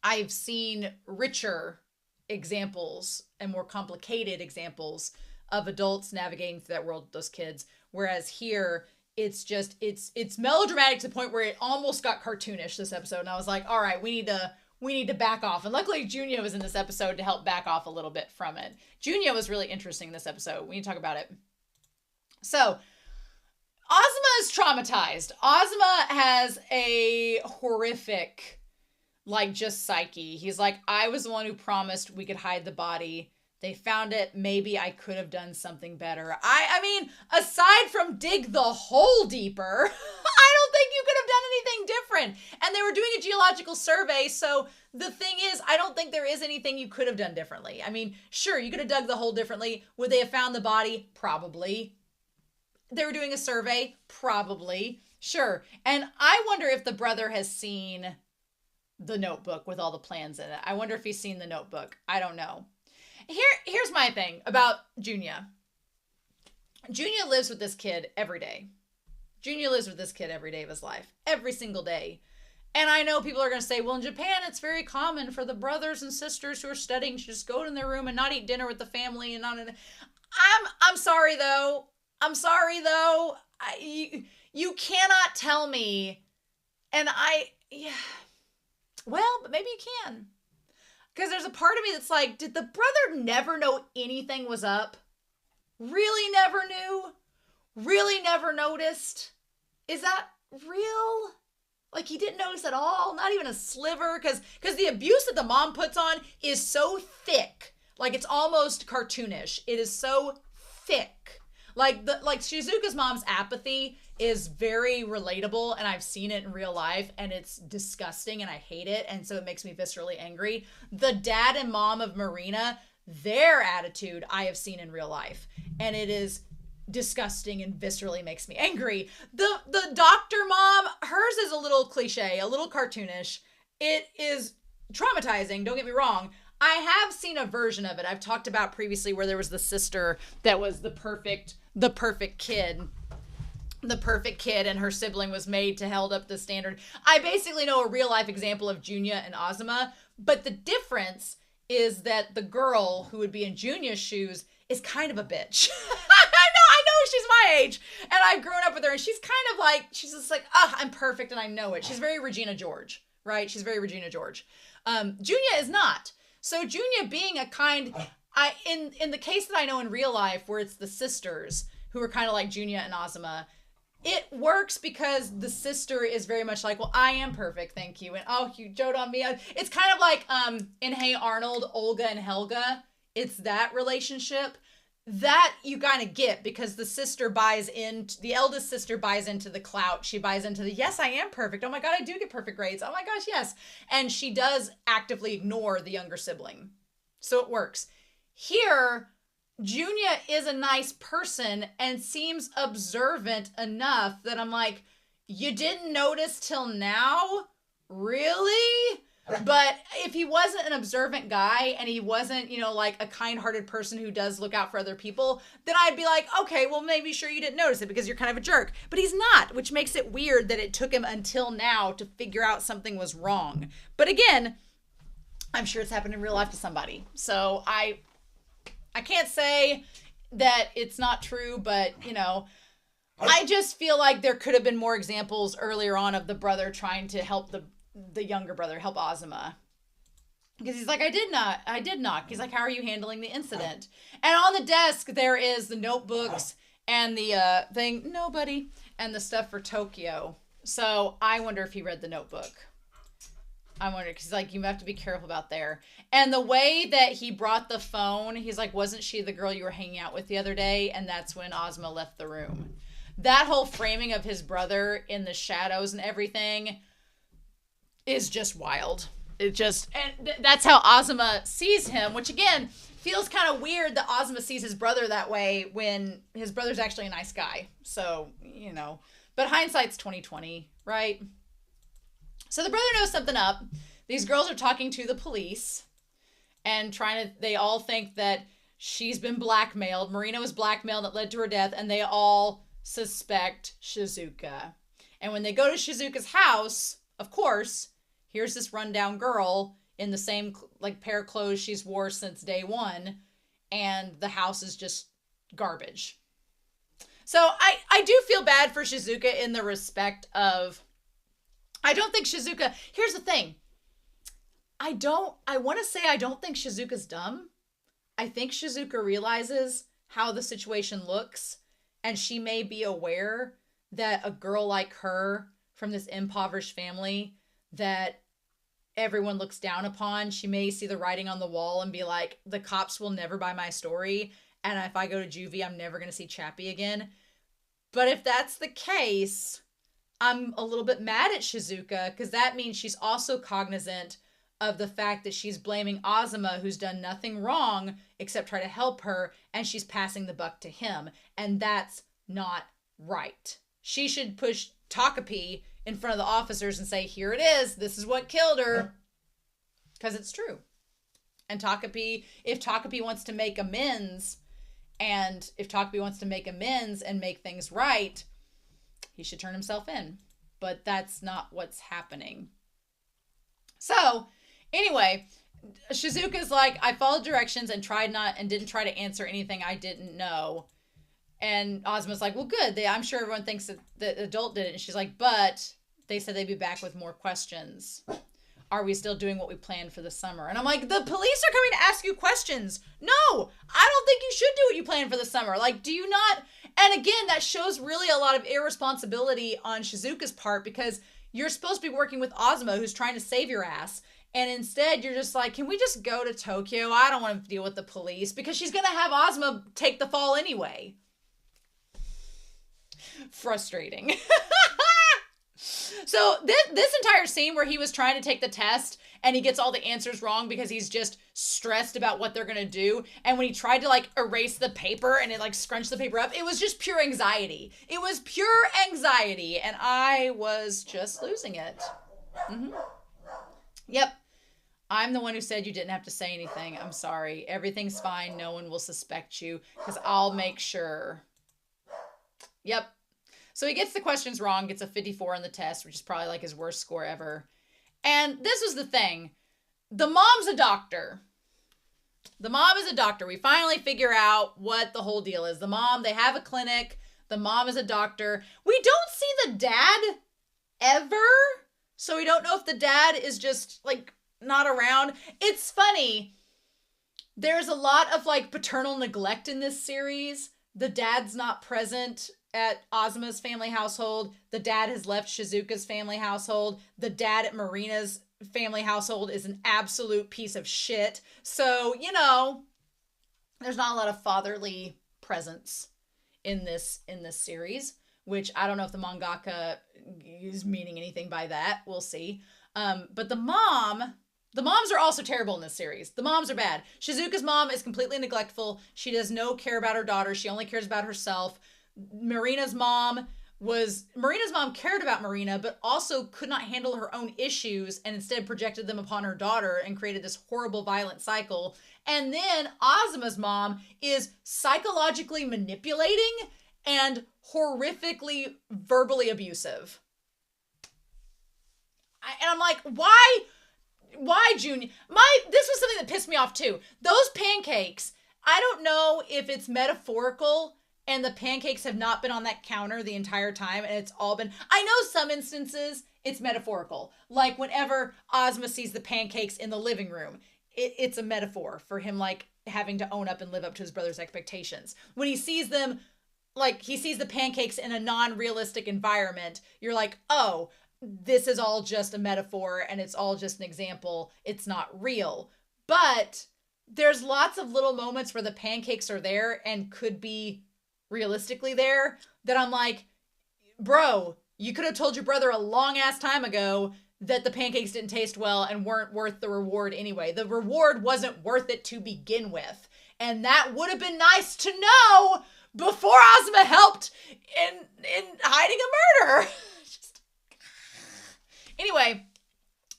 I've seen richer examples and more complicated examples of adults navigating through that world with those kids. Whereas here, it's just, it's melodramatic to the point where it almost got cartoonish this episode. And I was like, all right, we need to back off. And luckily Junya was in this episode to help back off a little bit from it. Junya was really interesting in this episode. We need to talk about it. So Azuma is traumatized. Azuma has a horrific, like, just psyche. He's like, I was the one who promised we could hide the body. They found it. Maybe I could have done something better. I mean, aside from dig the hole deeper, I don't think you could have done anything different. And they were doing a geological survey, so the thing is, I don't think there is anything you could have done differently. I mean, sure, you could have dug the hole differently. Would they have found the body? Probably. They were doing a survey? Probably. Sure. And I wonder if the brother has seen the notebook with all the plans in it. I wonder if he's seen the notebook. I don't know. Here's my thing about Junya. Junya lives with this kid every day. Junya lives with this kid every day of his life. Every single day. And I know people are going to say, well, in Japan, it's very common for the brothers and sisters who are studying to just go in their room and not eat dinner with the family. And not. I'm sorry, though. I'm sorry, though. You cannot tell me. And yeah. Well, but maybe you can. Because there's a part of me that's like, did the brother never know anything was up? Really never knew? Really never noticed? Is that real? Like, he didn't notice at all? Not even a sliver? Because the abuse that the mom puts on is so thick. Like, it's almost cartoonish. It is so thick. Like Shizuka's mom's apathy is very relatable, and I've seen it in real life, and it's disgusting, and I hate it, and so it makes me viscerally angry. The dad and mom of Marina, their attitude I have seen in real life, and it is disgusting and viscerally makes me angry. The doctor mom, hers is a little cliche, a little cartoonish. It is traumatizing, don't get me wrong. I have seen a version of it. I've talked about previously where there was the sister that was the perfect kid. The perfect kid, and her sibling was made to held up the standard. I basically know a real life example of Junya and Azuma, but the difference is that the girl who would be in Junya's shoes is kind of a bitch. I know she's my age, and I've grown up with her, and she's kind of like, she's just like, I'm perfect, and I know it. She's very Regina George, right? She's very Regina George. Junya is not. So Junya being a kind, in the case that I know in real life, where it's the sisters who are kind of like Junya and Azuma, it works because the sister is very much like, well, I am perfect, thank you. And you dote on me. It's kind of like in Hey Arnold, Olga and Helga. It's that relationship that you kind of get because the eldest sister buys into the clout. She buys into the, yes, I am perfect. Oh my God, I do get perfect grades. Oh my gosh, yes. And she does actively ignore the younger sibling. So it works. Here, Junya is a nice person and seems observant enough that I'm like, you didn't notice till now? Really? But if he wasn't an observant guy and he wasn't, like a kind-hearted person who does look out for other people, then I'd be like, okay, well, maybe sure you didn't notice it because you're kind of a jerk. But he's not, which makes it weird that it took him until now to figure out something was wrong. But again, I'm sure it's happened in real life to somebody. So I can't say that it's not true, but, I just feel like there could have been more examples earlier on of the brother trying to help the younger brother, help Azuma. Because he's like, I did knock. He's like, how are you handling the incident? And on the desk, there is the notebooks and the thing, nobody, and the stuff for Tokyo. So I wonder if he read the notebook. I wonder, because like, you have to be careful about there. And the way that he brought the phone, he's like, wasn't she the girl you were hanging out with the other day? And that's when Azuma left the room. That whole framing of his brother in the shadows and everything is just wild. That's how Azuma sees him, which again, feels kind of weird that Azuma sees his brother that way when his brother's actually a nice guy. So, but hindsight's 20/20, right? So the brother knows something up. These girls are talking to the police and they all think that she's been blackmailed. Marina was blackmailed that led to her death, and they all suspect Shizuka. And when they go to Shizuka's house, of course, here's this rundown girl in the same pair of clothes she's wore since day one, and the house is just garbage. So I do feel bad for Shizuka in the respect of, I don't think Shizuka, here's the thing. I want to say I don't think Shizuka's dumb. I think Shizuka realizes how the situation looks, and she may be aware that a girl like her from this impoverished family that everyone looks down upon, she may see the writing on the wall and be like, the cops will never buy my story, and if I go to juvie, I'm never going to see Chappie again. But if that's the case, I'm a little bit mad at Shizuka, because that means she's also cognizant of the fact that she's blaming Azuma, who's done nothing wrong except try to help her, and she's passing the buck to him. And that's not right. She should push Takapi in front of the officers and say, here it is, this is what killed her. Because it's true. And Takapi, if Takapi wants to make amends, and make things right, he should turn himself in. But that's not what's happening. So, anyway, Shizuka's like, I followed directions and didn't try to answer anything I didn't know. And Azuma's like, well, good. I'm sure everyone thinks that the adult did it. And she's like, but they said they'd be back with more questions. Are we still doing what we planned for the summer? And I'm like, the police are coming to ask you questions. No, I don't think you should do what you planned for the summer. Like, do you not? And again, that shows really a lot of irresponsibility on Shizuka's part, because you're supposed to be working with Azuma, who's trying to save your ass. And instead, you're just like, can we just go to Tokyo? I don't want to deal with the police, because she's going to have Azuma take the fall anyway. Frustrating. So this entire scene where he was trying to take the test and he gets all the answers wrong because he's just stressed about what they're going to do. And when he tried to like erase the paper and it like scrunched the paper up, it was just pure anxiety. It was pure anxiety. And I was just losing it. Mm-hmm. Yep. I'm the one who said you didn't have to say anything. I'm sorry. Everything's fine. No one will suspect you, because I'll make sure. Yep. So he gets the questions wrong, gets a 54 on the test, which is probably like his worst score ever. And this is the thing. The mom's a doctor. The mom is a doctor. We finally figure out what the whole deal is. The mom, they have a clinic. The mom is a doctor. We don't see the dad ever. So we don't know if the dad is just like not around. It's funny. There's a lot of like paternal neglect in this series. The dad's not present at Azuma's family household. The dad has left Shizuka's family household. The dad at Marina's family household is an absolute piece of shit. So, you know, there's not a lot of fatherly presence in this series, which I don't know if the mangaka is meaning anything by that. We'll see. But the moms are also terrible in this series. The moms are bad. Shizuka's mom is completely neglectful. She does no care about her daughter. She only cares about herself. Marina's mom cared about Marina, but also could not handle her own issues and instead projected them upon her daughter and created this horrible, violent cycle. And then Azuma's mom is psychologically manipulating and horrifically verbally abusive. And I'm like, why, Junior? This was something that pissed me off too. Those pancakes, I don't know if it's metaphorical and the pancakes have not been on that counter the entire time and it's all been, I know some instances it's metaphorical. Like whenever Azuma sees the pancakes in the living room, it's a metaphor for him like having to own up and live up to his brother's expectations. When he sees them, like he sees the pancakes in a non-realistic environment, you're like, oh, this is all just a metaphor and it's all just an example. It's not real. But there's lots of little moments where the pancakes are there and could be realistically there that I'm like, bro, you could have told your brother a long ass time ago that the pancakes didn't taste well and weren't worth the reward anyway. The reward wasn't worth it to begin with. And that would have been nice to know before Azuma helped in hiding a murder. Anyway,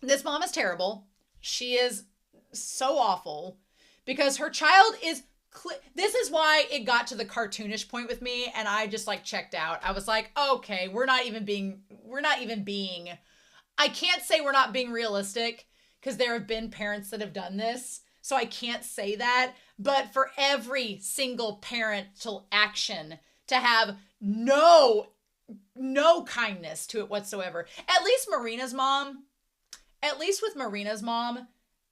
this mom is terrible. She is so awful because her child is this is why it got to the cartoonish point with me and I just like checked out. I was like, okay, we're not even being, I can't say we're not being realistic because there have been parents that have done this. so I can't say that. But for every single parental action to have no kindness to it whatsoever. At least with Marina's mom,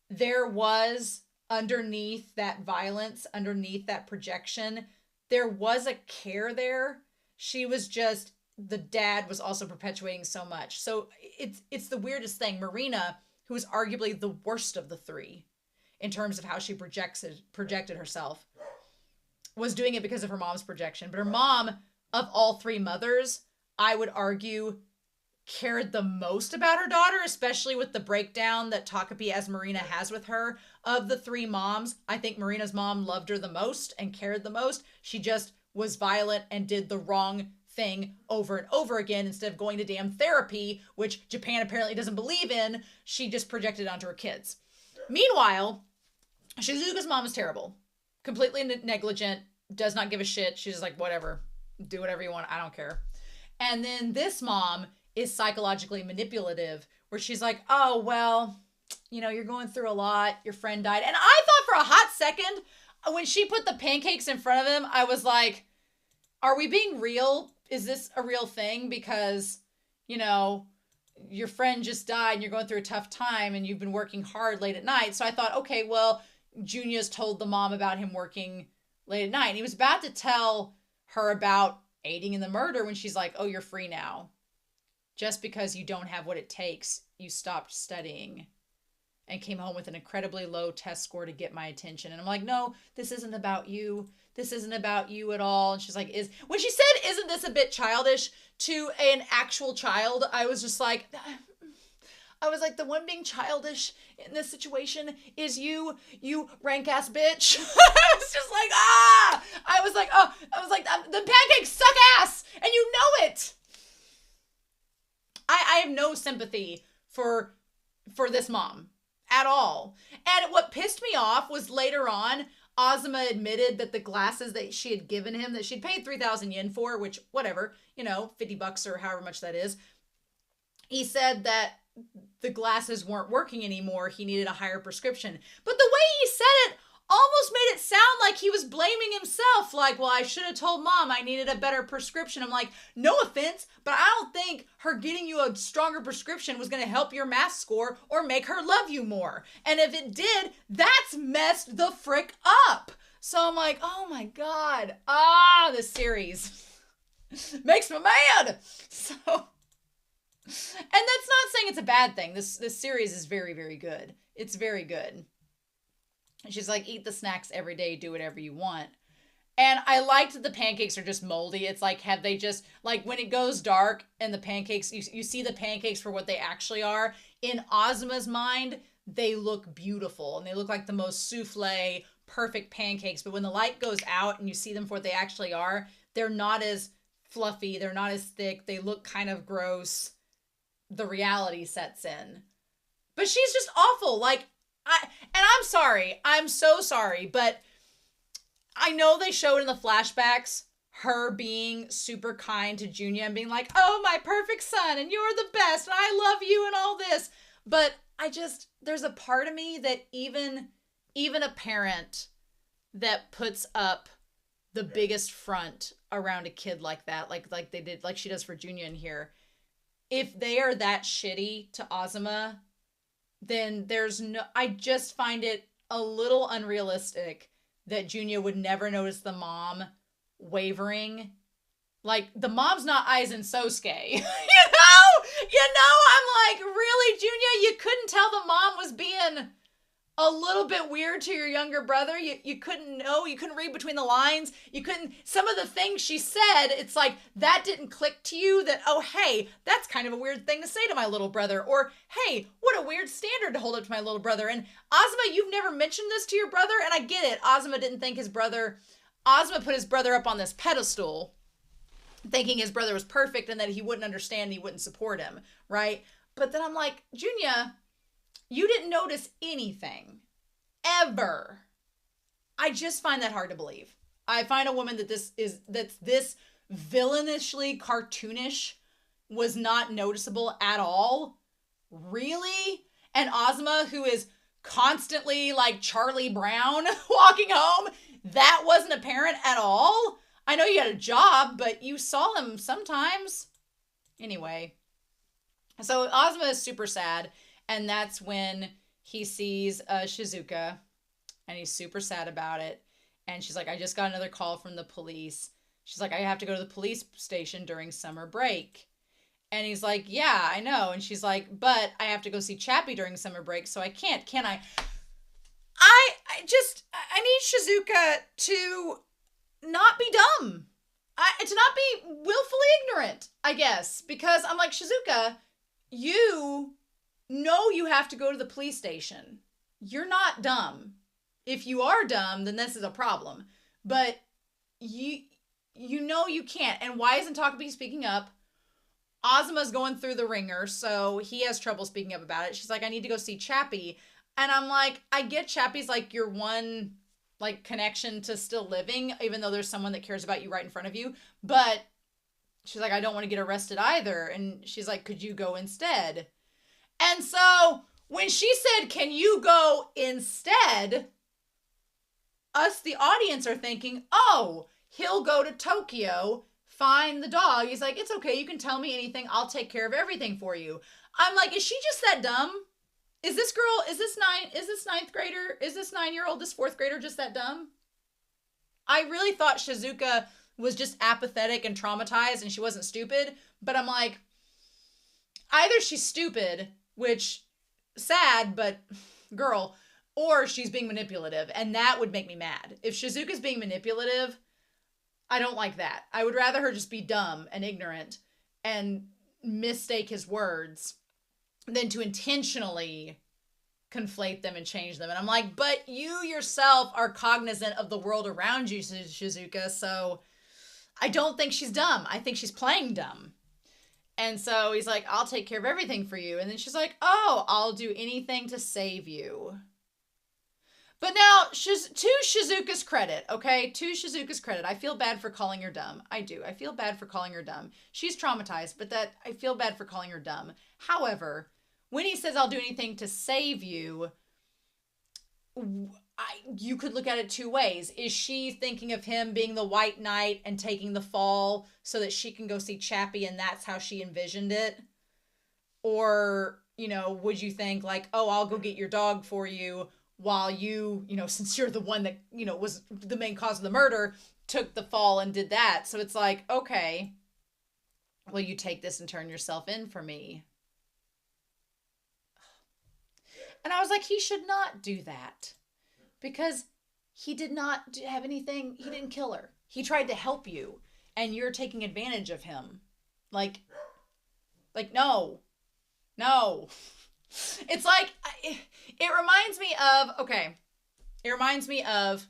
there was underneath that violence, underneath that projection, there was a care there. She was just, the dad was also perpetuating so much. So it's the weirdest thing. Marina, who is arguably the worst of the three in terms of how she projected herself, was doing it because of her mom's projection. But her mom, of all three mothers, I would argue, cared the most about her daughter, especially with the breakdown that TAKOPI as Marina has with her. Of the three moms, I think Marina's mom loved her the most and cared the most. She just was violent and did the wrong thing over and over again. Instead of going to damn therapy, which Japan apparently doesn't believe in, she just projected it onto her kids. Meanwhile, Shizuka's mom is terrible. Completely negligent, does not give a shit. She's just like, whatever, do whatever you want, I don't care. And then this mom is psychologically manipulative, where she's like, oh, well, you know, you're going through a lot, your friend died. And I thought for a hot second, when she put the pancakes in front of him, I was like, are we being real? Is this a real thing? Because, you know, your friend just died and you're going through a tough time and you've been working hard late at night. So I thought, okay, well, Junia's told the mom about him working late at night. And he was about to tell her about aiding in the murder when she's like, oh, you're free now. Just because you don't have what it takes, you stopped studying and came home with an incredibly low test score to get my attention. And I'm like, no, this isn't about you. This isn't about you at all. And she's like, when she said, isn't this a bit childish to an actual child? I was like, the one being childish in this situation is you rank ass bitch. I was just like, I was like, the pancakes suck ass and you know it. I have no sympathy for this mom at all. And what pissed me off was later on, Azuma admitted that the glasses that she had given him, that she'd paid 3,000 yen for, which, whatever, you know, $50 or however much that is. He said that the glasses weren't working anymore. He needed a higher prescription. But the way he said it almost made it sound like he was blaming himself. Like, well, I should have told mom I needed a better prescription. I'm like, no offense, but I don't think her getting you a stronger prescription was going to help your math score or make her love you more. And if it did, that's messed the frick up. So I'm like, oh my God. This series makes me mad. So, and that's not saying it's a bad thing. This series is very, very good. It's very good. And she's like, eat the snacks every day, do whatever you want. And I liked that the pancakes are just moldy. It's like, have they just, like, when it goes dark and the pancakes, you see the pancakes for what they actually are. In Azuma's mind, they look beautiful. And they look like the most souffle, perfect pancakes. But when the light goes out and you see them for what they actually are, they're not as fluffy. They're not as thick. They look kind of gross. The reality sets in. But she's just awful. Like, I'm sorry. I'm so sorry. But I know they showed in the flashbacks her being super kind to Junya and being like, oh, my perfect son, and you're the best, and I love you and all this. But there's a part of me that even a parent that puts up the biggest front around a kid like that, like they did, like she does for Junya in here, if they are that shitty to Azuma, then I just find it a little unrealistic that Junya would never notice the mom wavering. Like, the mom's not Aizen Sosuke. you know, I'm like, really, Junya, you couldn't tell the mom was being a little bit weird to your younger brother? You couldn't know? You couldn't read between the lines? Some of the things she said, it's like, that didn't click to you that, oh, hey, that's kind of a weird thing to say to my little brother. Or, hey, what a weird standard to hold up to my little brother. And Azuma, you've never mentioned this to your brother? And I get it. Azuma put his brother up on this pedestal, thinking his brother was perfect and that he wouldn't understand, he wouldn't support him, right? But then I'm like, Junya, you didn't notice anything. Ever. I just find that hard to believe. I find a woman that's this villainously cartoonish was not noticeable at all. Really? And Azuma, who is constantly like Charlie Brown walking home, that wasn't apparent at all. I know you had a job, but you saw him sometimes. Anyway, so Ozuma is super sad, and that's when he sees Shizuka, and he's super sad about it. And she's like, I just got another call from the police. She's like, I have to go to the police station during summer break. And he's like, yeah, I know. And she's like, but I have to go see Chappie during summer break, so I can't, can I? I need Shizuka to not be dumb. To not be willfully ignorant, I guess. Because I'm like, Shizuka, you know you have to go to the police station. You're not dumb. If you are dumb, then this is a problem. But you know you can't. And why isn't TAKOPI speaking up? Azuma's going through the ringer, so he has trouble speaking up about it. She's like, I need to go see Chappie. And I'm like, I get Chappie's like your one like connection to still living, even though there's someone that cares about you right in front of you. But she's like, I don't want to get arrested either. And she's like, could you go instead? And so when she said, can you go instead? Us, the audience, are thinking, oh, he'll go to Tokyo, find the dog. He's like, it's okay. You can tell me anything. I'll take care of everything for you. I'm like, is she just that dumb? Is this 9-year-old, this 4th grader just that dumb? I really thought Shizuka was just apathetic and traumatized and she wasn't stupid. But I'm like, either she's stupid, which sad, but girl, or she's being manipulative. And that would make me mad. If Shizuka's being manipulative, I don't like that. I would rather her just be dumb and ignorant and mistake his words than to intentionally conflate them and change them. And I'm like, but you yourself are cognizant of the world around you, Shizuka, so I don't think she's dumb. I think she's playing dumb. And so he's like, I'll take care of everything for you. And then she's like, oh, I'll do anything to save you. But now, to Shizuka's credit, okay? To Shizuka's credit, I feel bad for calling her dumb. I do. I feel bad for calling her dumb. She's traumatized, but I feel bad for calling her dumb. However, when he says, I'll do anything to save you, you could look at it two ways. Is she thinking of him being the white knight and taking the fall so that she can go see Chappie and that's how she envisioned it? Or, would you think like, oh, I'll go get your dog for you while you, since you're the one that, was the main cause of the murder, took the fall and did that. So it's like, okay, will you take this and turn yourself in for me? And I was like, he should not do that because he did not have anything. He didn't kill her. He tried to help you and you're taking advantage of him. Like, no. It's like, it reminds me of,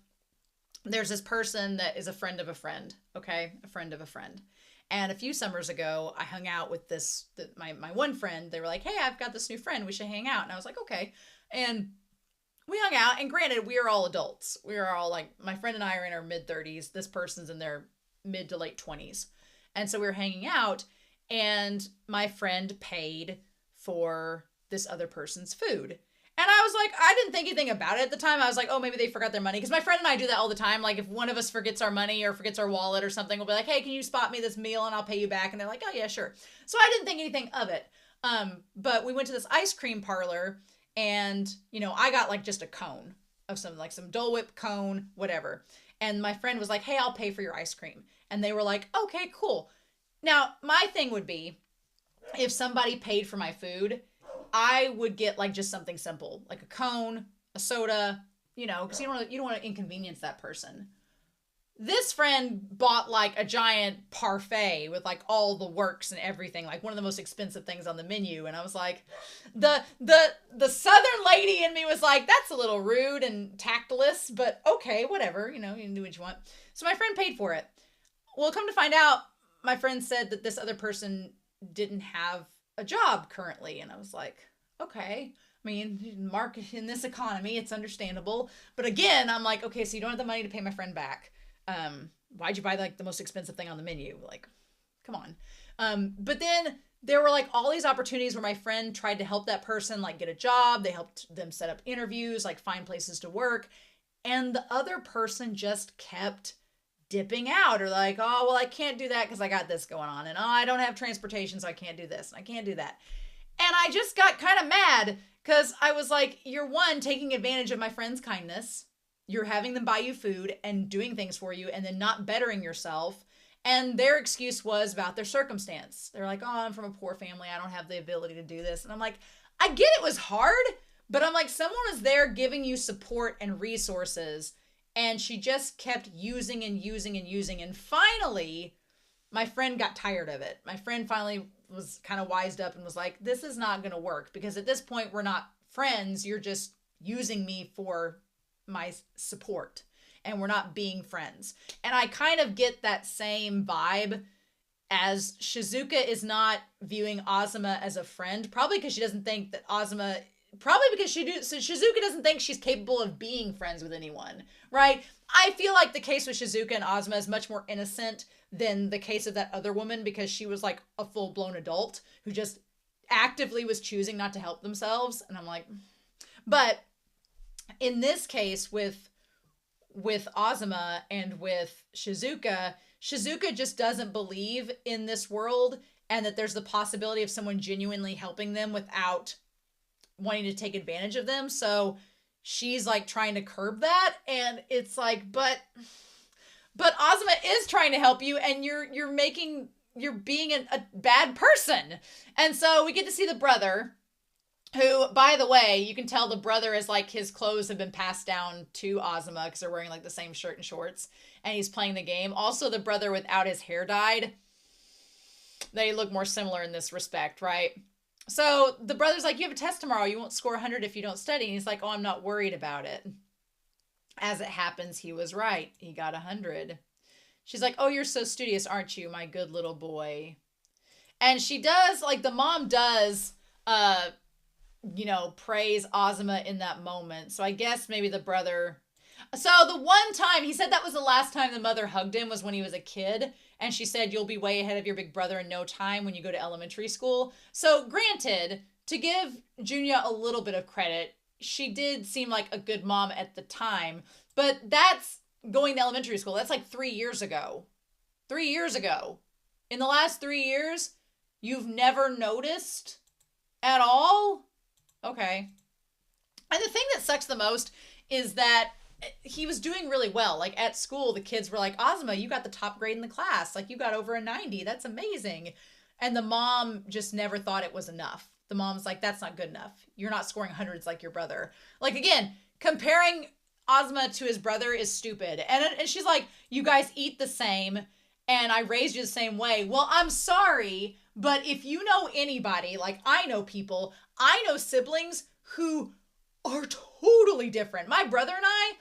there's this person that is a friend of a friend, okay? A friend of a friend. And a few summers ago, I hung out with my one friend. They were like, hey, I've got this new friend. We should hang out. And I was like, okay. And we hung out. And granted, we are all adults. We are all like, my friend and I are in our mid-30s. This person's in their mid to late 20s. And so we were hanging out. And my friend paid for this other person's food. And I was like, I didn't think anything about it at the time. I was like, oh, maybe they forgot their money. Because my friend and I do that all the time. Like, if one of us forgets our money or forgets our wallet or something, we'll be like, hey, can you spot me this meal and I'll pay you back? And they're like, oh, yeah, sure. So I didn't think anything of it. But we went to this ice cream parlor and, I got like just a cone of some Dole Whip cone, whatever. And my friend was like, hey, I'll pay for your ice cream. And they were like, okay, cool. Now, my thing would be, if somebody paid for my food, I would get like just something simple, like a cone, a soda, because you don't want to inconvenience that person. This friend bought like a giant parfait with like all the works and everything, like one of the most expensive things on the menu. And I was like, the Southern lady in me was like, that's a little rude and tactless, but okay, whatever, you can do what you want. So my friend paid for it. Well, come to find out, my friend said that this other person didn't have a job currently. And I was like, okay, I mean, market in this economy, it's understandable. But again, I'm like, okay, so you don't have the money to pay my friend back. Why'd you buy like the most expensive thing on the menu? Like, come on. But then there were like all these opportunities where my friend tried to help that person like get a job. They helped them set up interviews, like find places to work. And the other person just kept dipping out or like, oh, well, I can't do that because I got this going on. And oh, I don't have transportation, so I can't do this and I can't do that. And I just got kind of mad because I was like, you're one, taking advantage of my friend's kindness. You're having them buy you food and doing things for you and then not bettering yourself. And their excuse was about their circumstance. They're like, oh, I'm from a poor family. I don't have the ability to do this. And I'm like, I get it was hard, but I'm like, someone was there giving you support and resources. And she just kept using and using and using. And finally, my friend got tired of it. My friend finally was kind of wised up and was like, this is not going to work because at this point, we're not friends. You're just using me for my support and we're not being friends. And I kind of get that same vibe as Shizuka is not viewing Azuma as a friend, probably because she doesn't think that Azuma, probably because Shizuka doesn't think she's capable of being friends with anyone, right? I feel like the case with Shizuka and Azuma is much more innocent than the case of that other woman because she was like a full-blown adult who just actively was choosing not to help themselves. And I'm like, but in this case with Azuma and with Shizuka just doesn't believe in this world and that there's the possibility of someone genuinely helping them without wanting to take advantage of them. So she's like trying to curb that. And it's like, but Azuma is trying to help you and you're being a bad person. And so we get to see the brother, who, by the way, you can tell the brother is like his clothes have been passed down to Azuma because they're wearing like the same shirt and shorts and he's playing the game. Also, the brother without his hair dyed, they look more similar in this respect, right? So the brother's like, you have a test tomorrow. You won't score 100 if you don't study. And he's like, oh, I'm not worried about it. As it happens, he was right. He got 100. She's like, oh, you're so studious, aren't you, my good little boy? And she does, like the mom does, praise Azuma in that moment. So I guess maybe the brother. So the one time he said that was the last time the mother hugged him was when he was a kid. And she said, you'll be way ahead of your big brother in no time when you go to elementary school. So granted, to give Junya a little bit of credit, she did seem like a good mom at the time. But that's going to elementary school. That's like 3 years ago. 3 years ago. In the last 3 years, you've never noticed at all? Okay. And the thing that sucks the most is that he was doing really well. Like at school, the kids were like, Azuma, you got the top grade in the class. Like you got over a 90. That's amazing. And the mom just never thought it was enough. The mom's like, that's not good enough. You're not scoring hundreds like your brother. Like again, comparing Azuma to his brother is stupid. And she's like, you guys eat the same and I raised you the same way. Well, I'm sorry, but if you know anybody, like I know people, I know siblings who are totally different. My brother and I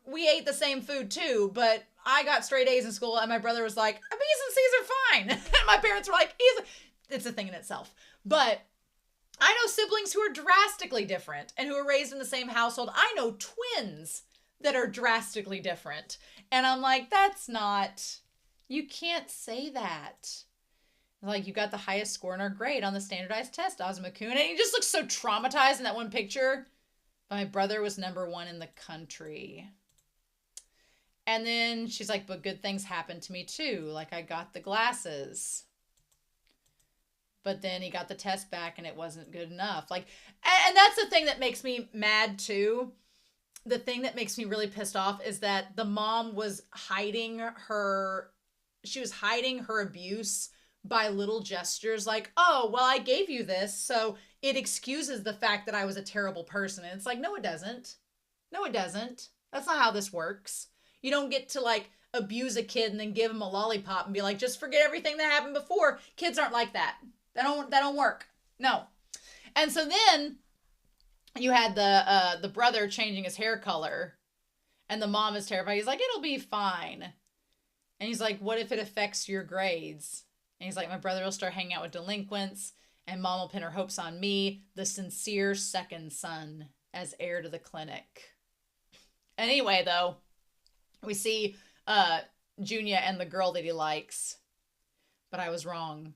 we ate the same food too, but I got straight A's in school and my brother was like, B's and C's are fine. And my parents were like, it's a thing in itself. But I know siblings who are drastically different and who are raised in the same household. I know twins that are drastically different. And I'm like, you can't say that. Like, you got the highest score in our grade on the standardized test, Azuma-kun. And he just looks so traumatized in that one picture. But my brother was #1 in the country. And then she's like, but good things happened to me too. Like, I got the glasses. But then he got the test back and it wasn't good enough. Like, and that's the thing that makes me mad too. The thing that makes me really pissed off is that the mom was hiding her abuse by little gestures like, oh, well, I gave you this, so it excuses the fact that I was a terrible person. And it's like, no, it doesn't. No, it doesn't. That's not how this works. You don't get to like abuse a kid and then give him a lollipop and be like, just forget everything that happened before. Kids aren't like that. That don't work. No. And so then you had the brother changing his hair color and the mom is terrified. He's like, it'll be fine. And he's like, what if it affects your grades? And he's like, my brother will start hanging out with delinquents and mom will pin her hopes on me, the sincere second son, as heir to the clinic. Anyway, though, we see Junya and the girl that he likes. But I was wrong.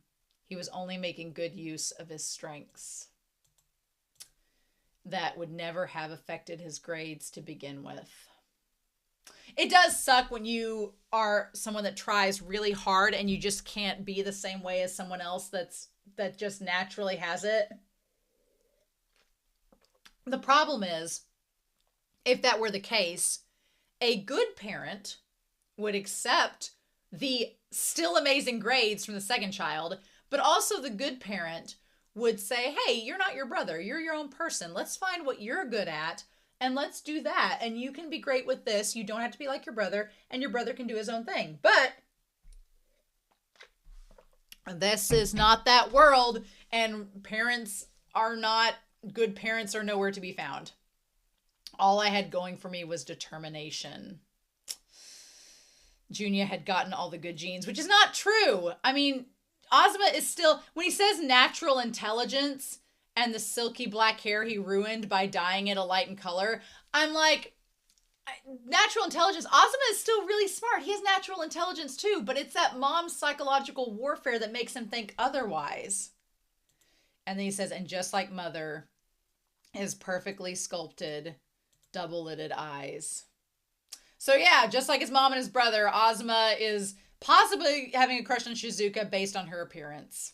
He was only making good use of his strengths that would never have affected his grades to begin with. It does suck when you are someone that tries really hard and you just can't be the same way as someone else that just naturally has it. The problem is, if that were the case, a good parent would accept the still amazing grades from the second child, but also the good parent would say, hey, you're not your brother. You're your own person. Let's find what you're good at and let's do that. And you can be great with this. You don't have to be like your brother, and your brother can do his own thing. But this is not that world, and good parents are nowhere to be found. All I had going for me was determination. Junya had gotten all the good genes, which is not true. I mean, Azuma is still, when he says natural intelligence and the silky black hair he ruined by dyeing it a light in color, I'm like, natural intelligence, Azuma is still really smart. He has natural intelligence too, but it's that mom's psychological warfare that makes him think otherwise. And then he says, and just like mother, his perfectly sculpted, double-lidded eyes. So yeah, just like his mom and his brother, Azuma is possibly having a crush on Shizuka based on her appearance.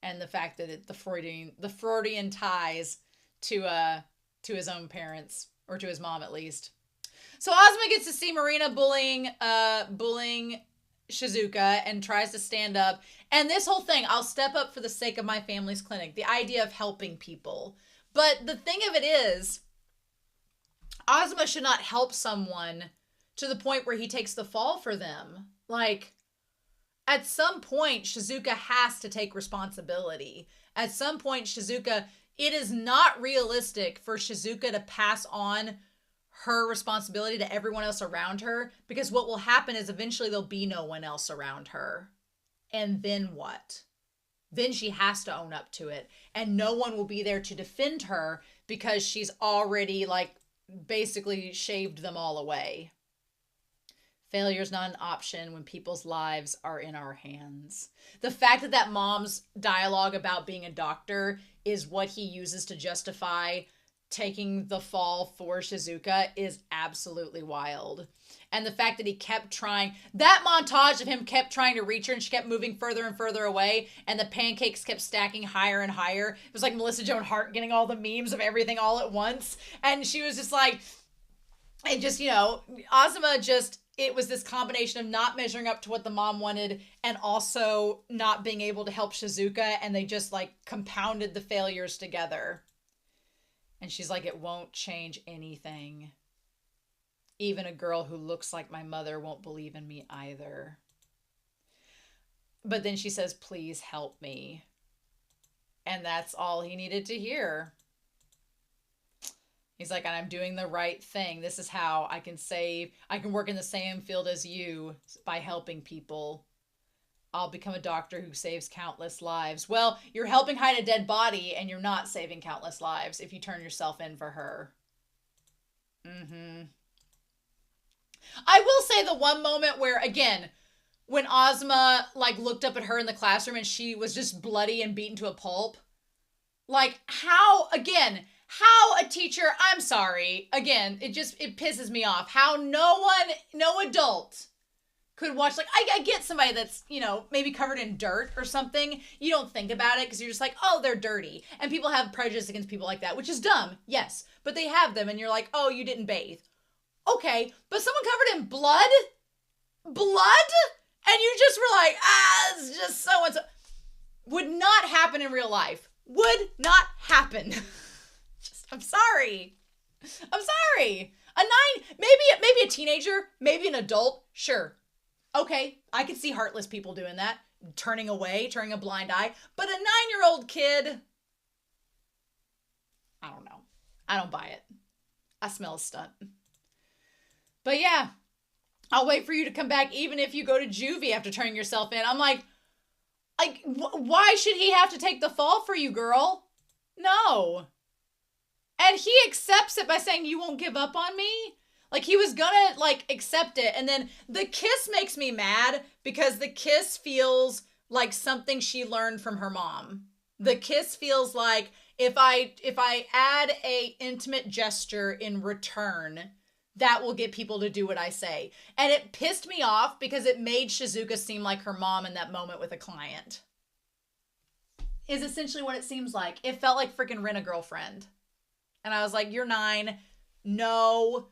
And the fact that the Freudian ties to his own parents, or to his mom at least. So Azuma gets to see Marina bullying Shizuka and tries to stand up. And this whole thing, I'll step up for the sake of my family's clinic. The idea of helping people. But the thing of it is, Azuma should not help someone to the point where he takes the fall for them. Like, at some point, Shizuka has to take responsibility. At some point, Shizuka, it is not realistic for Shizuka to pass on her responsibility to everyone else around her, because what will happen is eventually there'll be no one else around her. And then what? Then she has to own up to it. And no one will be there to defend her because she's already, like, basically shaved them all away. Failure is not an option when people's lives are in our hands. The fact that mom's dialogue about being a doctor is what he uses to justify taking the fall for Shizuka is absolutely wild. And the fact that he kept trying, that montage of him kept trying to reach her and she kept moving further and further away and the pancakes kept stacking higher and higher. It was like Melissa Joan Hart getting all the memes of everything all at once. And she was just like, and just, Azuma just, it was this combination of not measuring up to what the mom wanted and also not being able to help Shizuka, and they just like compounded the failures together. And she's like, it won't change anything. Even a girl who looks like my mother won't believe in me either. But then she says, please help me. And that's all he needed to hear. He's like, and I'm doing the right thing. This is how I can work in the same field as you by helping people. I'll become a doctor who saves countless lives. Well, you're helping hide a dead body and you're not saving countless lives if you turn yourself in for her. I will say the one moment where, again, when Azuma looked up at her in the classroom and she was just bloody and beaten to a pulp. Like, how a teacher, I'm sorry, again, it pisses me off. How no adult could watch, I get somebody that's, maybe covered in dirt or something. You don't think about it because you're just like, oh, they're dirty. And people have prejudice against people like that, which is dumb, yes. But they have them and you're like, oh, you didn't bathe. Okay, but someone covered in blood? And you just were like, it's just so-and-so. Would not happen in real life. Would not happen. I'm sorry. Maybe a teenager, maybe an adult, sure. Okay, I could see heartless people doing that, turning away, turning a blind eye. But a 9-year-old kid, I don't know. I don't buy it. I smell a stunt. But yeah, I'll wait for you to come back even if you go to juvie after turning yourself in. I'm like, why should he have to take the fall for you, girl? No. And he accepts it by saying, you won't give up on me? He was gonna, accept it. And then the kiss makes me mad because the kiss feels like something she learned from her mom. The kiss feels like if I add a intimate gesture in return, that will get people to do what I say. And it pissed me off because it made Shizuka seem like her mom in that moment with a client. Is essentially what it seems like. It felt like freaking Rent-A-Girlfriend. And I was like, you're 9. No.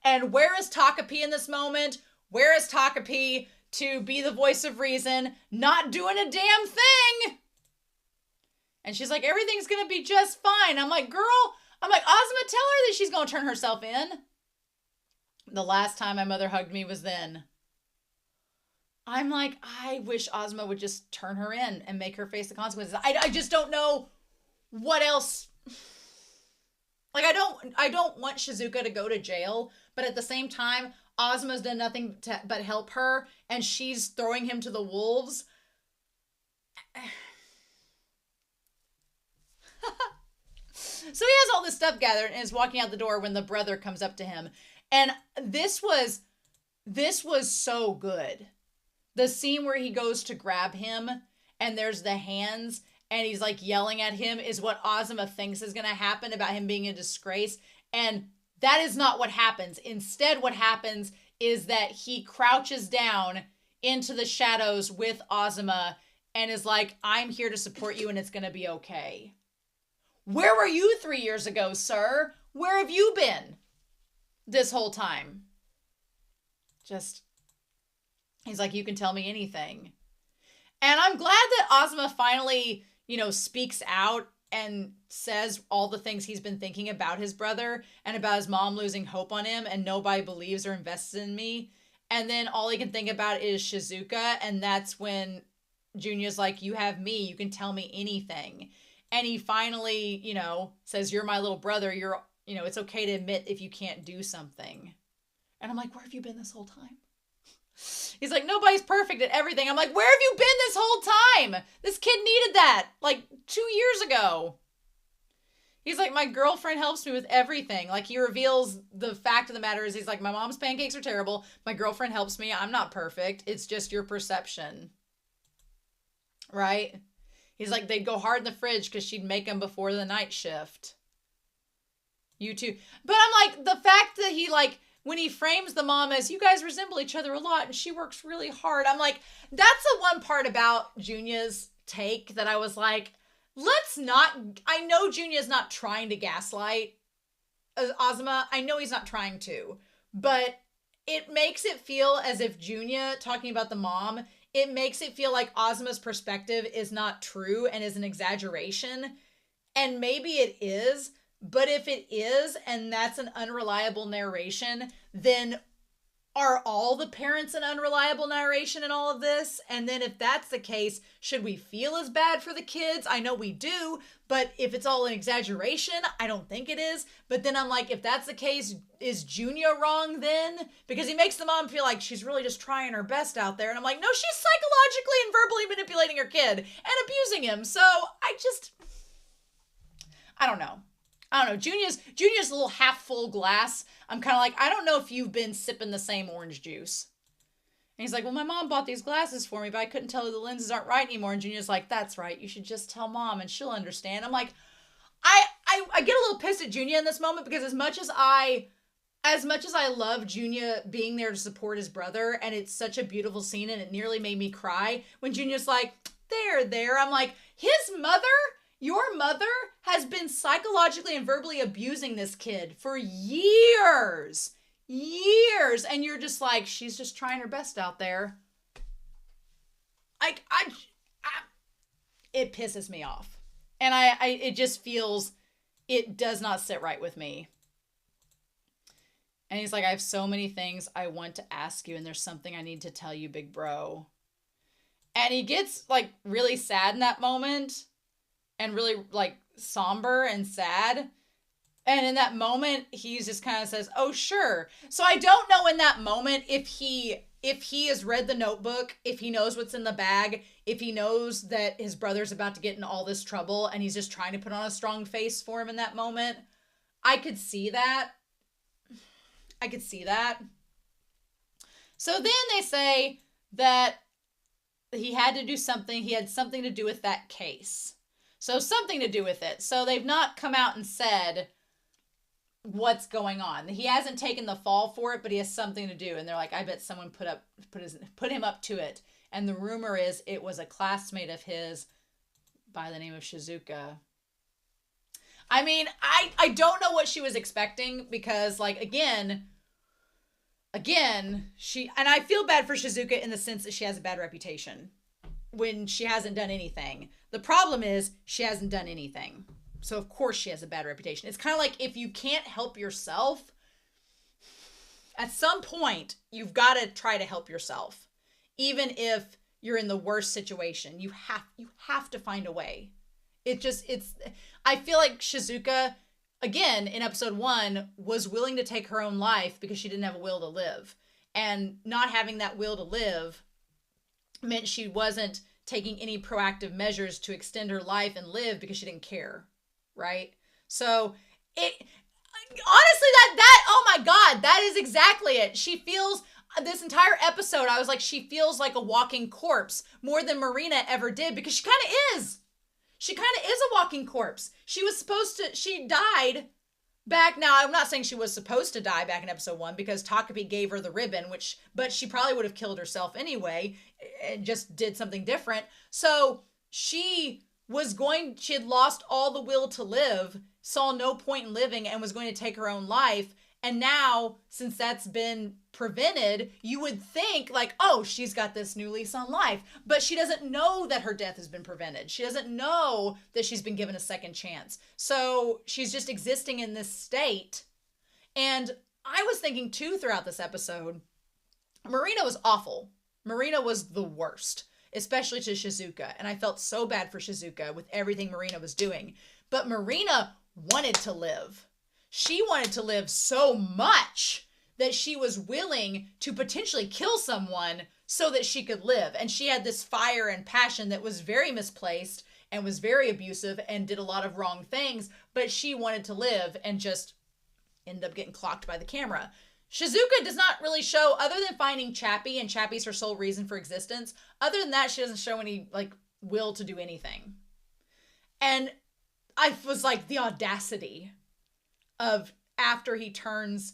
And where is TAKOPI in this moment? Where is TAKOPI to be the voice of reason? Not doing a damn thing. And she's like, everything's going to be just fine. I'm like, girl, Azuma, tell her that she's going to turn herself in. The last time my mother hugged me was then. I'm like, I wish Azuma would just turn her in and make her face the consequences. I just don't know what else. Like, I don't want Shizuka to go to jail, but at the same time, Azuma's done nothing but help her, and she's throwing him to the wolves. So he has all this stuff gathered and is walking out the door when the brother comes up to him. And this was so good. The scene where he goes to grab him and there's the hands and he's like yelling at him is what Azuma thinks is going to happen about him being a disgrace. And that is not what happens. Instead, what happens is that he crouches down into the shadows with Azuma and is like, I'm here to support you and it's going to be okay. Where were you 3 years ago, sir? Where have you been this whole time? He's like, you can tell me anything. And I'm glad that Azuma finally, speaks out and says all the things he's been thinking about his brother and about his mom losing hope on him and nobody believes or invests in me. And then all he can think about is Shizuka. And that's when Junior's like, you have me. You can tell me anything. And he finally, says, you're my little brother. It's okay to admit if you can't do something. And I'm like, where have you been this whole time? He's like, nobody's perfect at everything. I'm like, where have you been this whole time? This kid needed that like 2 years ago. He's like, my girlfriend helps me with everything. Like, he reveals the fact of the matter is he's like, my mom's pancakes are terrible. My girlfriend helps me. I'm not perfect. It's just your perception. Right? He's like, they'd go hard in the fridge because she'd make them before the night shift. You too. But I'm like, the fact that he when he frames the mom as, you guys resemble each other a lot and she works really hard. I'm like, that's the one part about Junia's take that I was like, I know Junia's not trying to gaslight Azuma. I know he's not trying to, but it makes it feel as if Junia talking about the mom, it makes it feel like Azuma's perspective is not true and is an exaggeration. And maybe it is, but if it is, and that's an unreliable narration, then are all the parents an unreliable narration in all of this? And then if that's the case, should we feel as bad for the kids? I know we do, but if it's all an exaggeration, I don't think it is. But then I'm like, if that's the case, is Junia wrong then? Because he makes the mom feel like she's really just trying her best out there. And I'm like, no, she's psychologically and verbally manipulating her kid and abusing him. So I don't know. Junia's a little half full glass. I'm kind of like, I don't know if you've been sipping the same orange juice. And he's like, well, my mom bought these glasses for me, but I couldn't tell her the lenses aren't right anymore. And Junia's like, that's right. You should just tell mom and she'll understand. I'm like, I get a little pissed at Junia in this moment because as much as I love Junia being there to support his brother, and it's such a beautiful scene and it nearly made me cry when Junia's like, there. I'm like, your mother has been psychologically and verbally abusing this kid for years. And you're just like, she's just trying her best out there. It pisses me off. And it just feels, it does not sit right with me. And he's like, I have so many things I want to ask you, and there's something I need to tell you, big bro. And he gets really sad in that moment. And really somber and sad. And in that moment, he just kind of says, oh, sure. So I don't know in that moment if he has read the notebook, if he knows what's in the bag, if he knows that his brother's about to get in all this trouble and he's just trying to put on a strong face for him in that moment. I could see that. So then they say that he had to do something. He had something to do with that case. So something to do with it. So they've not come out and said what's going on. He hasn't taken the fall for it, but he has something to do. And they're like, I bet someone put him up to it. And the rumor is it was a classmate of his by the name of Shizuka. I mean, I don't know what she was expecting because, like, again, she, and I feel bad for Shizuka in the sense that she has a bad reputation when she hasn't done anything. The problem is she hasn't done anything. So of course she has a bad reputation. It's kind of like if you can't help yourself, at some point you've got to try to help yourself. Even if you're in the worst situation, you have to find a way. I feel like Shizuka, again, in episode 1, was willing to take her own life because she didn't have a will to live. And not having that will to live meant she wasn't taking any proactive measures to extend her life and live because she didn't care, right? So honestly, oh my God, that is exactly it. She feels, this entire episode, I was like, she feels like a walking corpse more than Marina ever did, because she kind of is. She kind of is a walking corpse. She died back, now I'm not saying she was supposed to die back in episode 1 because Takapi gave her the ribbon, but she probably would have killed herself anyway and just did something different. So she had lost all the will to live, saw no point in living, and was going to take her own life. And now, since that's been prevented, you would think like, oh, she's got this new lease on life. But she doesn't know that her death has been prevented. She doesn't know that she's been given a second chance. So she's just existing in this state. And I was thinking too throughout this episode, Marina was awful. Marina was the worst, especially to Shizuka. And I felt so bad for Shizuka with everything Marina was doing. But Marina wanted to live. She wanted to live so much that she was willing to potentially kill someone so that she could live. And she had this fire and passion that was very misplaced and was very abusive and did a lot of wrong things, but she wanted to live and just ended up getting clocked by the camera. Shizuka does not really show, other than finding Chappie, and Chappie's her sole reason for existence, other than that, she doesn't show any like will to do anything. And I was like, the audacity of after he turns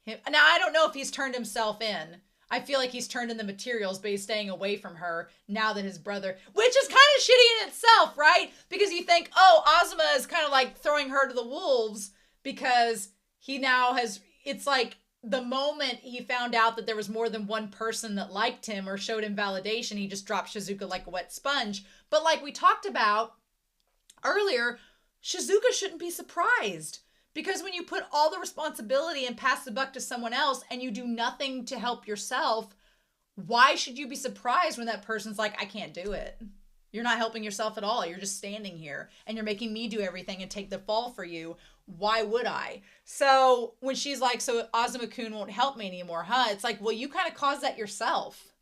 him. Now, I don't know if he's turned himself in. I feel like he's turned in the materials, but he's staying away from her now that his brother, which is kind of shitty in itself, right? Because you think, oh, Azuma is kind of like throwing her to the wolves because he now has, it's like the moment he found out that there was more than one person that liked him or showed him validation, he just dropped Shizuka like a wet sponge. But like we talked about earlier, Shizuka shouldn't be surprised. Because when you put all the responsibility and pass the buck to someone else and you do nothing to help yourself, why should you be surprised when that person's like, I can't do it? You're not helping yourself at all. You're just standing here and you're making me do everything and take the fall for you. Why would I? So when she's like, so Azuma-kun won't help me anymore, huh? It's like, well, you kind of caused that yourself,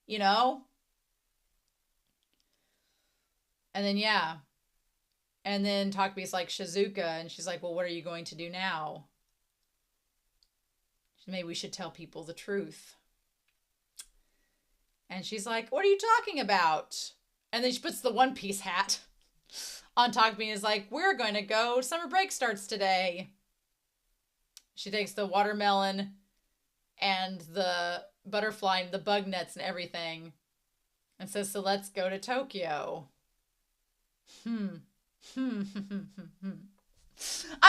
you know? And then, yeah. And then Takapi's like, Shizuka, and she's like, well, what are you going to do now? Maybe we should tell people the truth. And she's like, what are you talking about? And then she puts the One Piece hat on Takapi and is like, we're going to go. Summer break starts today. She takes the watermelon and the butterfly and the bug nets and everything and says, so let's go to Tokyo. I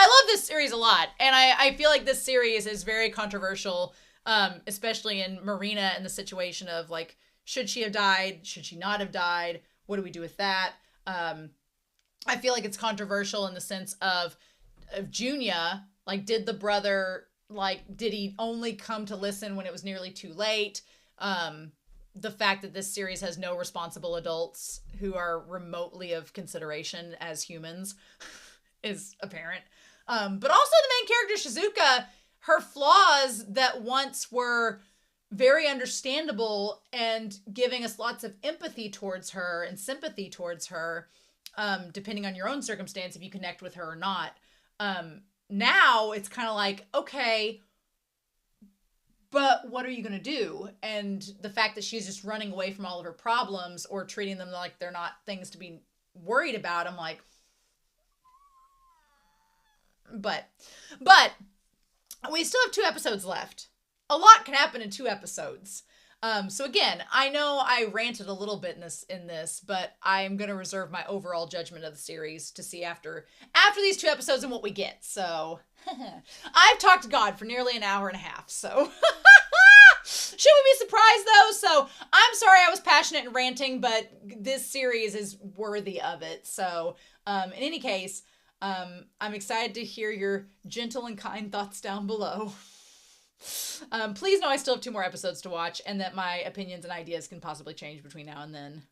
love this series a lot, and I feel like this series is very controversial, especially in Marina and the situation of like, should she have died? Should she not have died? What do we do with that? I feel like it's controversial in the sense of Junya, like, did the brother, like, did he only come to listen when it was nearly too late? The fact that this series has no responsible adults who are remotely of consideration as humans is apparent. But also the main character, Shizuka, her flaws that once were very understandable and giving us lots of empathy towards her and sympathy towards her, depending on your own circumstance, if you connect with her or not. Now it's kind of like, okay, But what are you going to do? And the fact that she's just running away from all of her problems or treating them like they're not things to be worried about, I'm like, but we still have 2 episodes left. A lot can happen in 2 episodes. So again, I know I ranted a little bit in this, but I'm going to reserve my overall judgment of the series to see after these 2 episodes and what we get. So I've talked to God for nearly an hour and a half. So should we be surprised though? So I'm sorry I was passionate and ranting, but this series is worthy of it. So in any case, I'm excited to hear your gentle and kind thoughts down below. Please know I still have 2 more episodes to watch and that my opinions and ideas can possibly change between now and then.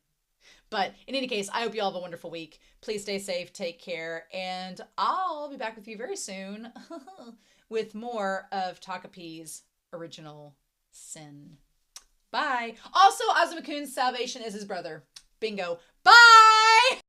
But in any case, I hope you all have a wonderful week. Please stay safe, take care, and I'll be back with you very soon with more of TAKOPI'S Original Sin. Bye. Also, AZUMA'S salvation is his brother. Bingo. Bye!